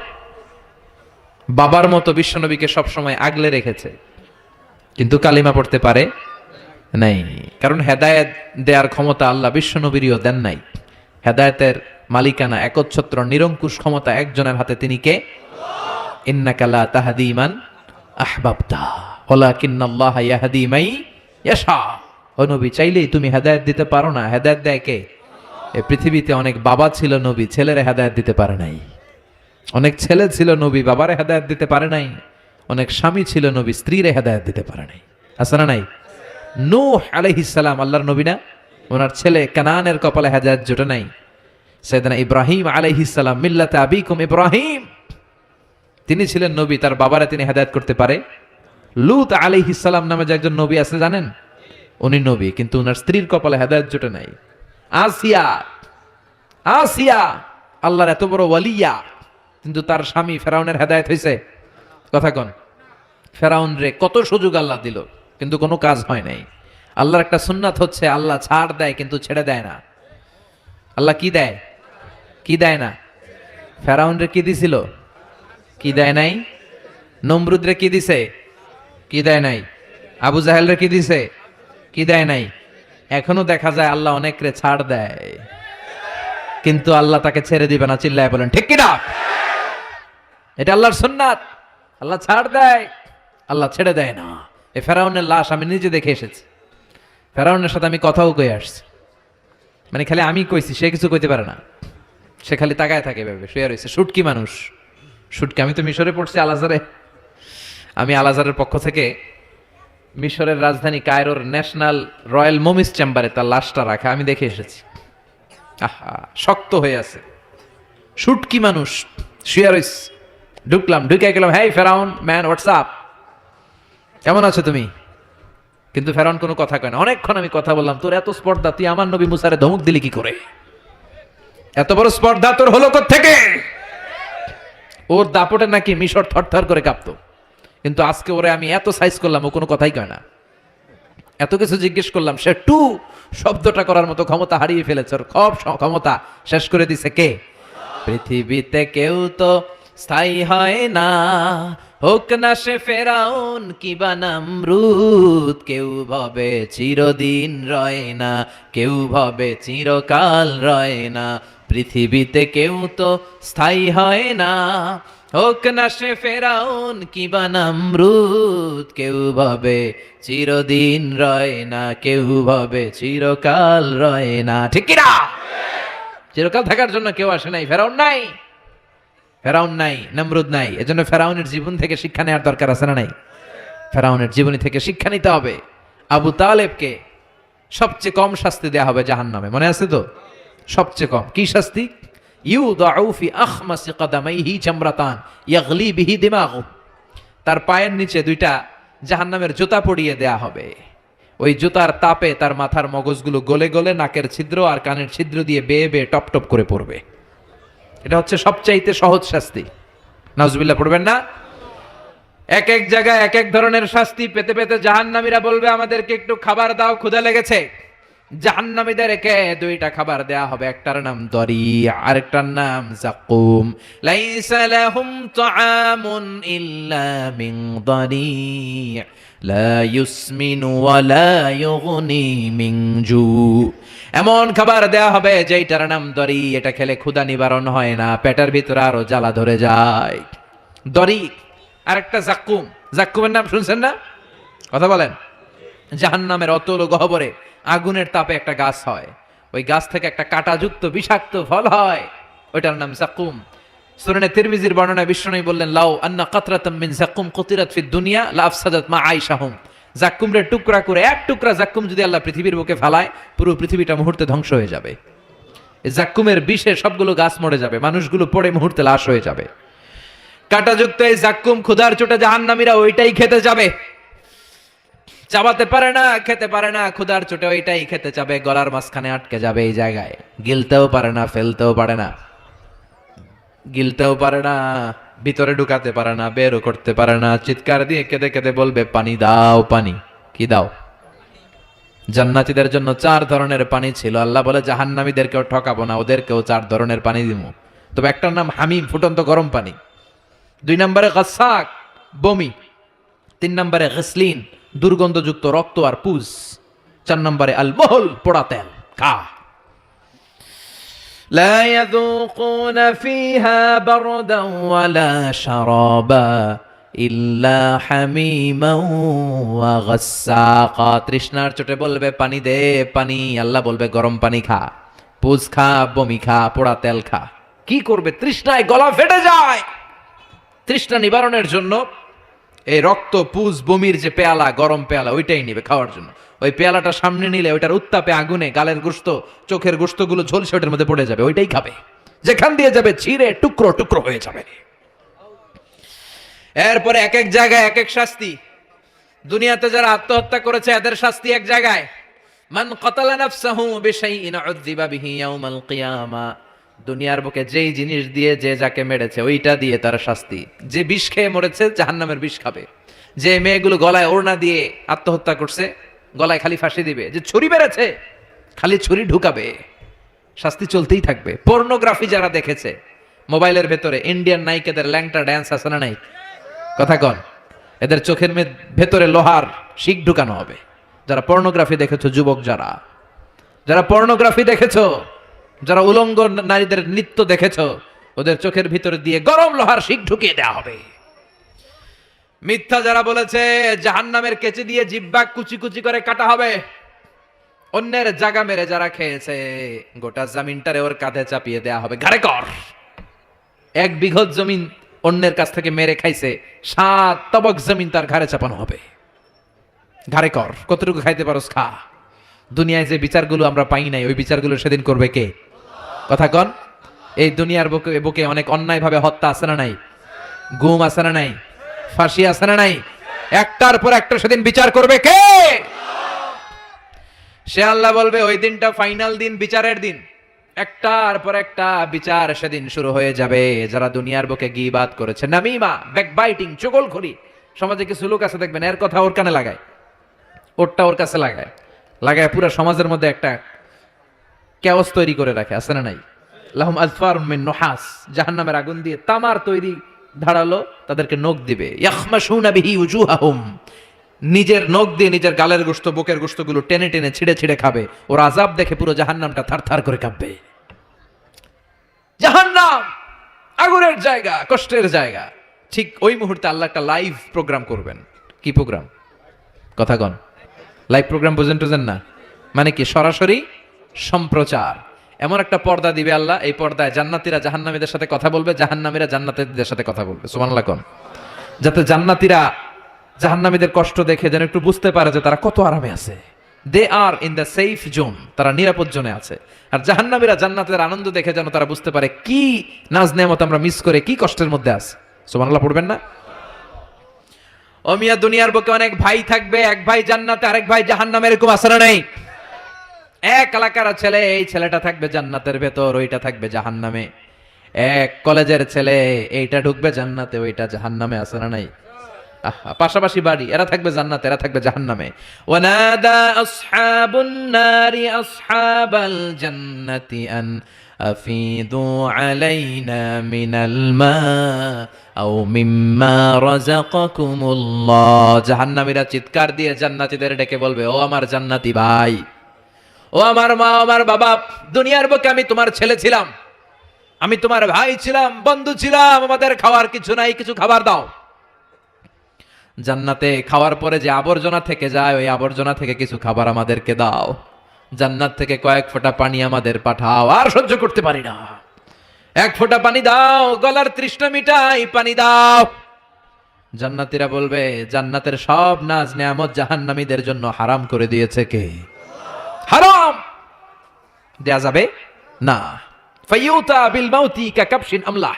বাবার মতো বিশ্বনবীকে সবসময় আগলে রেখেছে, কিন্তু কালিমা পড়তে পারে নাই, কারণ হেদায়েত দেওয়ার ক্ষমতা আল্লাহ বিশ্বনবীরও দেন নাই। হেদায়েতের মালিকানা, একচ্ছত্র নিরঙ্কুশ ক্ষমতা একজনের হাতে, তিনি কে? ইন্নাকা লা তাহদি মান আহবাবতা ওয়ালাকিন্নাল্লাহা ইয়াহদি মান ইয়াশা। ও নবী, চাইলেই তুমি হেদায়েত দিতে পারো না? হেদায়েত দেয় কে? এই পৃথিবীতে অনেক বাবা ছিল নবী, ছেলেরা হেদায়েত দিতে পারে নাই। অনেক ছেলে ছিল নবী, বাবারে হেদায়েত দিতে পারে নাই। অনেক স্বামী ছিল নবী, স্ত্রীরে হেদায়েত দিতে পারে নাই। আছে না নাই? নূহ আলাইহিস সালাম আল্লাহর নবী না? ওনার ছেলে কানানের কপালে হেদায়েত জোটে নাই। সাইয়েদনা ইব্রাহিম আলাইহিস সালাম, মিল্লাতে আবিকুম ইব্রাহিম, তিনি ছিলেন নবী, তার বাবারা তিনি হেদায়েত করতে পারে? লূত আলাইহিস সালাম নামে যে একজন নবী আছে জানেন? উনি নবী, কিন্তু ওনার স্ত্রীর কপালে হেদায়েত জোটে নাই। আসিয়া, আসিয়া আল্লাহর এত বড় ওয়ালিয়া, কিন্তু তার স্বামী ফেরাউনের হেদায়েত হয়েছে? কথা কন। ফেরাউন রে কত সুযোগ আল্লাহ দিল, কিন্তু কোনো কাজ হয় নাই। আল্লাহর একটা সুন্নাত হচ্ছে আল্লাহ ছাড় দেয় কিন্তু ছেড়ে দেয় না। আল্লাহ কি দেয়? কি দেয় না? ফেরাউন রে কি দিছিল? কি দেয় নাই? নমরুদ রে কি দিছে? কি দেয় নাই? আবু জাহেল রে কি দিছে? কি দেয় নাই? এখনো দেখা যায় আল্লাহ অনেক রে ছাড় দেয়, কিন্তু আল্লাহ তাকে ছেড়ে দিবে না। চিল্লায় বলেন ঠিক কিনা? এটা আল্লাহর সুন্নাত। আল্লাহ ছাড় দেয়, আল্লাহ ছেড়ে দেয় না। এই ফেরাউনের লাশ আমি নিজে দেখে এসেছি। ফেরাউনের সাথে আমি কথাও কয়ে আসছি, মানে খালি আমি কইছি, সে কিছু কইতে পারে না। সে খালি তাকায় থাকে, ভেবে শুয়ে রয়েছে। শুটকি মানুষ, শুটকি। আমি তো মিশরে পড়ছি, আল আজহারে। আমি আল আজহারের পক্ষ থেকে মিশরের রাজধানী কায়রোর ন্যাশনাল রয়্যাল মমিস চেম্বারে তার লাশটা রাখা আমি দেখে এসেছি। আহা, শক্ত হয়ে আছে, শুটকি মানুষ, শুয়ে রয়েছে। ঢুকলাম, ঢুকে গেলাম, হেই ফেরাউন ম্যান, হোয়াটসঅ্যাপ, কেমন আছো তুমি? কিন্তু ফেরাউন কোনো কথা কয় না। অনেকক্ষণ আমি কথা বললাম, তোর এত স্পর্ধা, তুই আমার নবী মুসারে ধমক দিলি কি করে? এত বড় স্পর্ধা তোর হলো কোত্থেকে? ওর দাপটে নাকি মিশর থরথর করে কাঁপতো, কিন্তু আজকে ওরে আমি এত সাইজ করলাম, ও কোনো কথাই কয় না। এত কিছু জিজ্ঞেস করলাম, সে টু শব্দটা করার মতো ক্ষমতা হারিয়ে ফেলেছে। ওর সব ক্ষমতা শেষ করে দিছে কে? পৃথিবীতে কেউ তো স্থায়ী হয় না, হোক না সে ফেরাউন কিবা নমরুদ। কেউ ভাবে চিরদিন রয় না, কেউ ভাবে চিরকাল রয় না। পৃথিবীতে কেউ তো স্থায়ী হয় না, হোক না সে ফেরাউন কিবা নমরুদ। কেউ ভাবে চিরদিন রয় না, কেউ ভাবে চিরকাল রয় না। ঠিক কি না? চিরকাল থাকার জন্য কেউ আসে নাই। ফেরাউন নাই, ফেরাউন নাই, নমরুদ নাই। এজন্য ফেরাউনের জীবন থেকে শিক্ষা নেওয়ার দরকার আছে না নাই? ফেরাউনের জীবনী থেকে শিক্ষা নিতে হবে। আবু তালেবকে সবচেয়ে কম শাস্তি দেয়া হবে জাহান্নামে, মনে আছে তো? সবচেয়ে কম কি শাস্তি? ইউদাউ ফি আখমাসি কদামাইহি জামরাতান ইয়াগলি বিহি দিমাগু। তার পায়ের নিচে দুইটা জাহান্নামের জুতা পরিয়ে দেয়া হবে। ওই জুতার তাপে তার মাথার মগজগুলো গলে গলে নাকের ছিদ্র আর কানের ছিদ্র দিয়ে বেয়ে বেয়ে টপ টপ করে পড়বে। এটা হচ্ছে সবচাইতে সহজ শাস্তি। নাউজুবিল্লাহ পড়বেন না? এক এক জায়গায় এক এক ধরনের শাস্তি পেতে পেতে জাহান্নামীরা বলবে, আমাদেরকে একটু খাবার দাও, ক্ষুধা লেগেছে। জাহান্নামীদেরকে দুইটা খাবার দেয়া হবে, একটার নাম দরি, আরেকটার নাম যাকুম। লাইসা লাহুম তাআমুন ইল্লা মিন দরি লা ইউসমিনু ওয়া লা ইউগনি মিন জু। এমন খাবার দেয়া হবে যেটার নাম দরি, এটা খেলে ক্ষুধা নিবারণ হয় না, পেটের ভিতরে আরো জ্বালা ধরে যায়। দরি। আরেকটা যাকুম। যাকুমের নাম শুনছেন না? কথা বলেন। জাহান্নামের অতল গহ্বরে আগুনের তাপে একটা গাছ হয়, ওই গাছ থেকে একটা কাঁটাযুক্ত বিষাক্ত ফল হয়, ওইটার নাম যাকুম। সুনানে তিরমিজির বর্ণনায় বিশ্বনবী বললেন, লাউ আন্না কাতরাতাম মিন যাকুম কুতিরাত ফিদ দুনিয়া লা আফসাদাত মা আইশাহুম। যাকুমের টুকরা করে, এক টুকরা যাকুম যদি আল্লাহ পৃথিবীর বুকে ফেলায়, পুরো পৃথিবীটা মুহূর্তে ধ্বংস হয়ে যাবে। এই যাকুমের বিষে সবগুলো গাছ মরে যাবে, মানুষগুলো পড়ে মুহূর্তে লাশ হয়ে যাবে। কাঁটাযুক্ত এই যাকুম ক্ষুধার চোটে জাহান্নামীরা ওইটাই খেতে যাবে। চাবাতে পারে না, খেতে পারে না, ক্ষুধার চোটে ওইটাই খেতে যাবে, গলার মাঝখানে আটকে যাবে এই জায়গায়। গিলতেও পারে না, ফেলতেও পারে না, গিলতেও পারে না, ভিতরে ঢুকাতে পারে না, বেরও করতে পারে না। চিৎকার দিয়ে কেঁদে কেঁদে বলবে, পানি দাও, পানি। কি দাও? জান্নাতীদের জন্য 4 ধরনের পানি ছিল। আল্লাহ বলে জাহান্নামীদেরকেও ঠকাবো না, ওদেরকেও 4 ধরনের পানি দিব। তবে একটার নাম হামিম, ফুটন্ত গরম পানি। 2 নম্বরে গাসাক, বমি। 3 নম্বরে গসলিন, দুর্গন্ধযুক্ত রক্ত আর পুজ। 4 নম্বরে আল মহল, পোড়া তেল। খা। لا يذوقون فيها بردا ولا شرابا ইল্লা হামিমা ওয়া গাসসাকা। তৃষ্ণার চোটে বলবে পানি দে পানি, আল্লাহ বলবে গরম পানি খা, পুজ খা, বমি খা, পোড়া তেল খা। কি করবে? তৃষ্ণায় গলা ফেটে যায়। তৃষ্ণা নিবারণের জন্য এই রক্ত পুজ বমির যে পেয়ালা, গরম পেয়ালা, ওইটাই নিবে খাওয়ার জন্য। ওই পেয়ালাটা সামনে নিলে ওইটার উত্তাপে আগুনে গালের গোশত, চোখের গোশতগুলো ঝলসে ওটার মধ্যে পড়ে যাবে, ওইটাই খাবে। যেখান দিয়ে যাবে ছিঁড়ে টুকরো টুকরো হয়ে যাবে। এরপরে এক এক জায়গায় এক এক শাস্তি। দুনিয়াতে যারা আত্মহত্যা করেছে এদের শাস্তি এক জায়গায়। মান কাতালা নাফসাহু বিশাইইন উযযিবা বিহি ইয়াউমাল কিয়ামা। দুনিয়ার বুকে যেই জিনিস দিয়ে যে যাকে মেরেছে ওইটা দিয়ে তার শাস্তি। যে বিষ খেয়ে মরেছে জাহান্নামের বিষ খাবে। যে মেয়েগুলো গলায় ওড়না দিয়ে আত্মহত্যা করছে গলায় খালি ফাঁসি দিবে। যে ছুরি মেরেছে খালি ছুরি ঢুকাবে। শাস্তি চলতেই থাকবে। পর্নোগ্রাফি যারা দেখেছে মোবাইলের ভেতরে, ইন্ডিয়ান নায়িকাদের ল্যাংটা ড্যান্স আছে না নাই? কথা কন। এদের চোখের ভেতরে লোহার শিক ঢুকানো হবে। যারা পর্নোগ্রাফি দেখেছো, যুবক যারা যারা পর্নোগ্রাফি দেখেছো, যারা উলঙ্গ নারীদের নৃত্য দেখেছো, ওদের চোখের ভিতরে দিয়ে গরম লোহার শিক ঢুকিয়ে দেওয়া হবে। মিথ্যা যারা বলেছে জাহান্নামের কেচি দিয়ে জিহ্বা কুচি কুচি করে কাটা হবে। অন্যের জায়গা মেরে যারা খেয়েছে গোটা জমিনটারে ওর কাঁধে চাপিয়ে দেয়া হবে। ঘাড়ে কর। 1 বিঘত জমিন অন্যের কাছ থেকে মেরে খাইছে, 7 তবক জমিন তার ঘাড়ে চাপানো হবে। ঘাড়ে কর। কতটুকু খাইতে পারোস খা। দুনিয়ায় যে বিচারগুলো আমরা পাই নাই ওই বিচারগুলো সেদিন করবে কে? কথা কন। এই দুনিয়ার বুকে অনেক অন্যায় ভাবে হত্যা আছে না নাই? গুম আছে না নাই? ফাঁসি আছে না নাই? একটার পর একটা সেদিন বিচার করবে কে? সে আল্লাহ বলবে ওই দিনটা ফাইনাল দিন, বিচারের দিন। একটার পর একটা বিচার সেদিন শুরু হয়ে যাবে। যারা দুনিয়ার বুকে গীবাত করেছে, নামিমা, ব্যাকবাইটিং, চুগলখড়ি। সমাজে কিছু লোক আছে দেখবেন এর কথা ওর কানে লাগায়, ওরটা ওর কাছে লাগায়, লাগায় পুরো সমাজের মধ্যে একটা কেওস তৈরি করে রাখে, আছে না নাই? লাহুম আযফারুম মিন নুহাস। জাহান্নামের আগুন দিয়ে তামার তৈরি ধারালো তাদেরকে নখ দিবে। ইয়াখমাশুনা বিহি উজুহাহুম। নিজের নখ দিয়ে নিজের গালের গোশত, বুকের গোশতগুলো টেনে টেনে ছিঁড়ে ছিঁড়ে খাবে। ওর আযাব দেখে পুরো জাহান্নামটা থারথার করে কাঁপবে। জাহান্নাম আগুনের জায়গা, কষ্টের জায়গা। ঠিক ওই মুহূর্তে আল্লাহ একটা লাইভ প্রোগ্রাম করবেন। কি প্রোগ্রাম? কথা কন। লাইভ প্রোগ্রাম বুঝেন টুঝেন না? মানে কি? সরাসরি সম্প্রচার। এমন একটা পর্দা দিবে আল্লাহ, এই পর্দায় জান্নাতীরা জাহান্নামীদের সাথে কথা বলবে, জাহান্নামীরা জান্নাতীদের সাথে কথা বলবে। সুবহানাল্লাহ কোন। যাতে জান্নাতীরা জাহান্নামীদের কষ্ট দেখে যেন একটু বুঝতে পারে যে তারা কত আরামে আছে। দে আর ইন দ্য সেফ জোন, তারা নিরাপদ জোনে আছে। আর জাহান্নামীরা জান্নাতের আনন্দ দেখে যেন তারা বুঝতে পারে কি নাজ নেয়ামত আমরা মিস করে কি কষ্টের মধ্যে আছে। সুবহানাল্লাহ পড়বেন না? ও মিয়া, দুনিয়ার বুকে অনেক ভাই থাকবে, এক ভাই জান্নাতে আরেক ভাই জাহান্নামে, এরকম আছে না নাই? এক এলাকার ছেলে, এই ছেলেটা থাকবে জান্নাতের ভেতর, ওইটা থাকবে জাহান্নামে। এক কলেজের ছেলে, এইটা ঢুকবে জান্নাতে, ওইটা জাহান্নামে, আছে না নাই? পাশাপাশি বাড়ি, এরা থাকবে জান্নাতে, এরা থাকবে জাহান্নামে। ওয়ানাদা আসহাবুন নারি আসহাবাল জান্নাতি আন আফিদু আলাইনা মিনাল মা আও মিম্মা রাযাকাকুমুল্লাহ। জাহান্নামীরা চিৎকার দিয়ে জান্নাতীদের ডেকে বলবে, ও আমার জান্নাতি ভাই, ও আমার মা, আমার বাবা, দুনিয়ার বুকে আমি তোমার ছেলে ছিলাম, আমি তোমার ভাই ছিলাম, বন্ধু ছিলাম, আমাদের খাওয়ার কিছু নাই, কিছু খাবার দাও। জান্নাতে খাওয়ার পরে যে আবর্জনা থেকে যায়, ওই আবর্জনা থেকে কিছু খাবার আমাদেরকে দাও। জান্নাত থেকে কয়েক ফোঁটা পানি আমাদের পাঠাও, আর সহ্য করতে পারি না। 1 ফোঁটা পানি দাও, গলার তৃষ্ণা মিটাই, পানি দাও। জান্নাতীরা বলবে, জান্নাতের সব নাজ নেয়ামত জাহান্নামীদের জন্য হারাম করে দিয়েছে কে? হারাম দেয়া যাবে না। ফাইয়ুতা বিল মাউতি কাকাবশিন আমলা।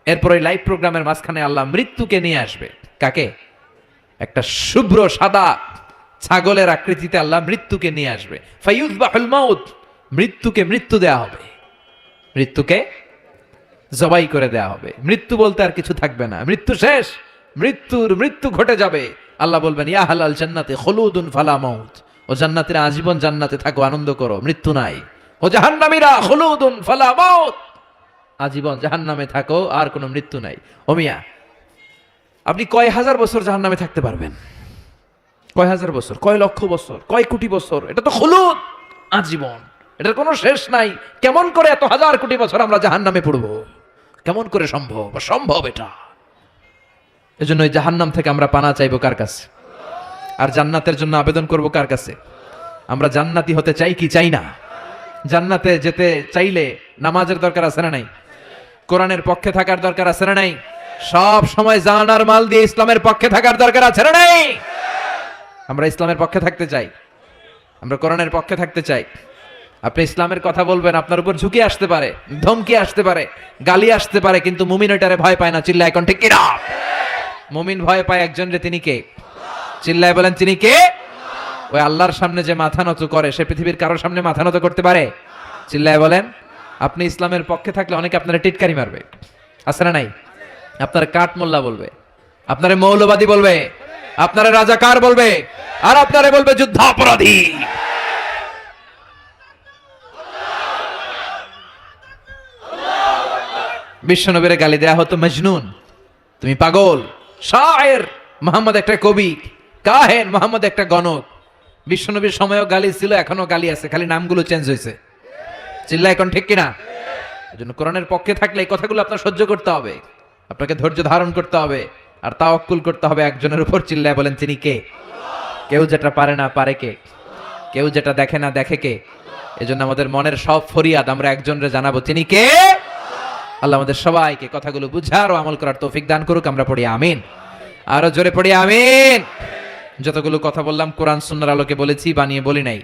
এরপর এই লাইভ প্রোগ্রামের মাঝখানে আল্লাহ মৃত্যুকে নিয়ে আসবে। কাকে? একটা শুভ্র সাদা ছাগলের আকৃতিতে আল্লাহ মৃত্যুকে নিয়ে আসবে। ফাইয়ুযবাহুল মাউত। মৃত্যুকে মৃত্যু দেয়া হবে, মৃত্যুকে জবাই করে দেয়া হবে। মৃত্যু বলতে আর কিছু থাকবে না, মৃত্যু শেষ, মৃত্যু ঘটে যাবে। আল্লাহ বলবেন, ইয়া আহলাল জান্নাতি খুলুদুন ফালা মাউত। ও জান্নাতীরা আজীবন জান্নাতে থাকো, আনন্দ করো, মৃত্যু নাই। ও জাহান্নামীরা খুলুদুন ফালা মাউত, আজীবন জাহান্নামে থাকো, আর কোনো মৃত্যু নাই। ও মিয়া, আপনি কয় হাজার বছর জাহান্নামে থাকতে পারবেন? কয় হাজার বছর, কয় লক্ষ বছর, কয় কোটি বছর? এটা তো খুলুদ, আজীবন, এটার কোনো শেষ নাই। কেমন করে এত হাজার কোটি বছর আমরা জাহান্নামে পড়বো? কেমন করে সম্ভব? সম্ভব এটা। এজন্য ওই জাহান্নাম থেকে আমরা পানা চাইবো কার কাছে? আর জান্নাতের জন্য আবেদন করব কার কাছে? আমরা জান্নাতি হতে চাই কি চাই না? জান্নাতে যেতে চাইলে নামাজের দরকার আছে না নাই? কোরআনের পক্ষে থাকার দরকার আছে না নাই? সব সময় জান আর মাল দিয়ে ইসলামের পক্ষে থাকার দরকার আছে না নাই? আমরা ইসলামের পক্ষে থাকতে চাই, আমরা কোরআনের পক্ষে থাকতে চাই। আপনি ইসলামের কথা বলবেন, আপনার উপর ঝুঁকি আসতে পারে, ধমকি আসতে পারে, গালি আসতে পারে, কিন্তু মুমিন ওইটারে ভয় পায় না। চিল্লায় এখন ঠিক কিনা? মুমিন ভয় পায় একজন রে, তিনি কে? চিল্লায় বলেন তিনি কে? ওই আল্লাহর সামনে যে মাথা নত করে, সে পৃথিবীর কারোর সামনে মাথা নত করতে পারে? চিল্লায় বলেন। আপনি ইসলামের পক্ষে থাকলে অনেকে আপনারা টিটকারি মারবে, আছে না নাই? আপনার কাঠ মোল্লা বলবে, আপনারে মৌলবাদী বলবে, আপনারে রাজাকার বলবে, আর আপনারে বলবে যুদ্ধাপরাধী। বিশ্বনবীরে গালি দেয়া হতো মজনুন, তুমি পাগল। শায়ের মোহাম্মদ একটা কবি, কাহেন মোহাম্মদ একটা গণক। বিশ্বনবীর সময়ও গালি ছিল, এখনো গালি আছে, খালি নামগুলো চেঞ্জ হয়েছে। চিল্লা এখন ঠিক কিনা? এজন্য কোরআনের পক্ষে থাকলে এই কথাগুলো আপনার সহ্য করতে হবে, আপনাকে ধৈর্য ধারণ করতে হবে, আর তাওয়াক্কুল করতে হবে একজনের উপর। চিল্লায় বলেন তিনি কে? কেউ যেটা পারে না পারে কে? কেউ যেটা দেখে না দেখে কে? এজন্য আমাদের মনের সব ফরিয়াদ আমরা একজনরে জানাবো, তিনি কে? আল্লাহ আমাদের সবাইকে কথাগুলো বুঝার ও আমল করার তৌফিক দান করুক। আমরা পড়ি আমিন, আরো জোরে পড়ি আমিন। যতগুলো কথা বললাম কোরআন সুন্নাহর আলোকে বলেছি, বানিয়ে বলি নাই।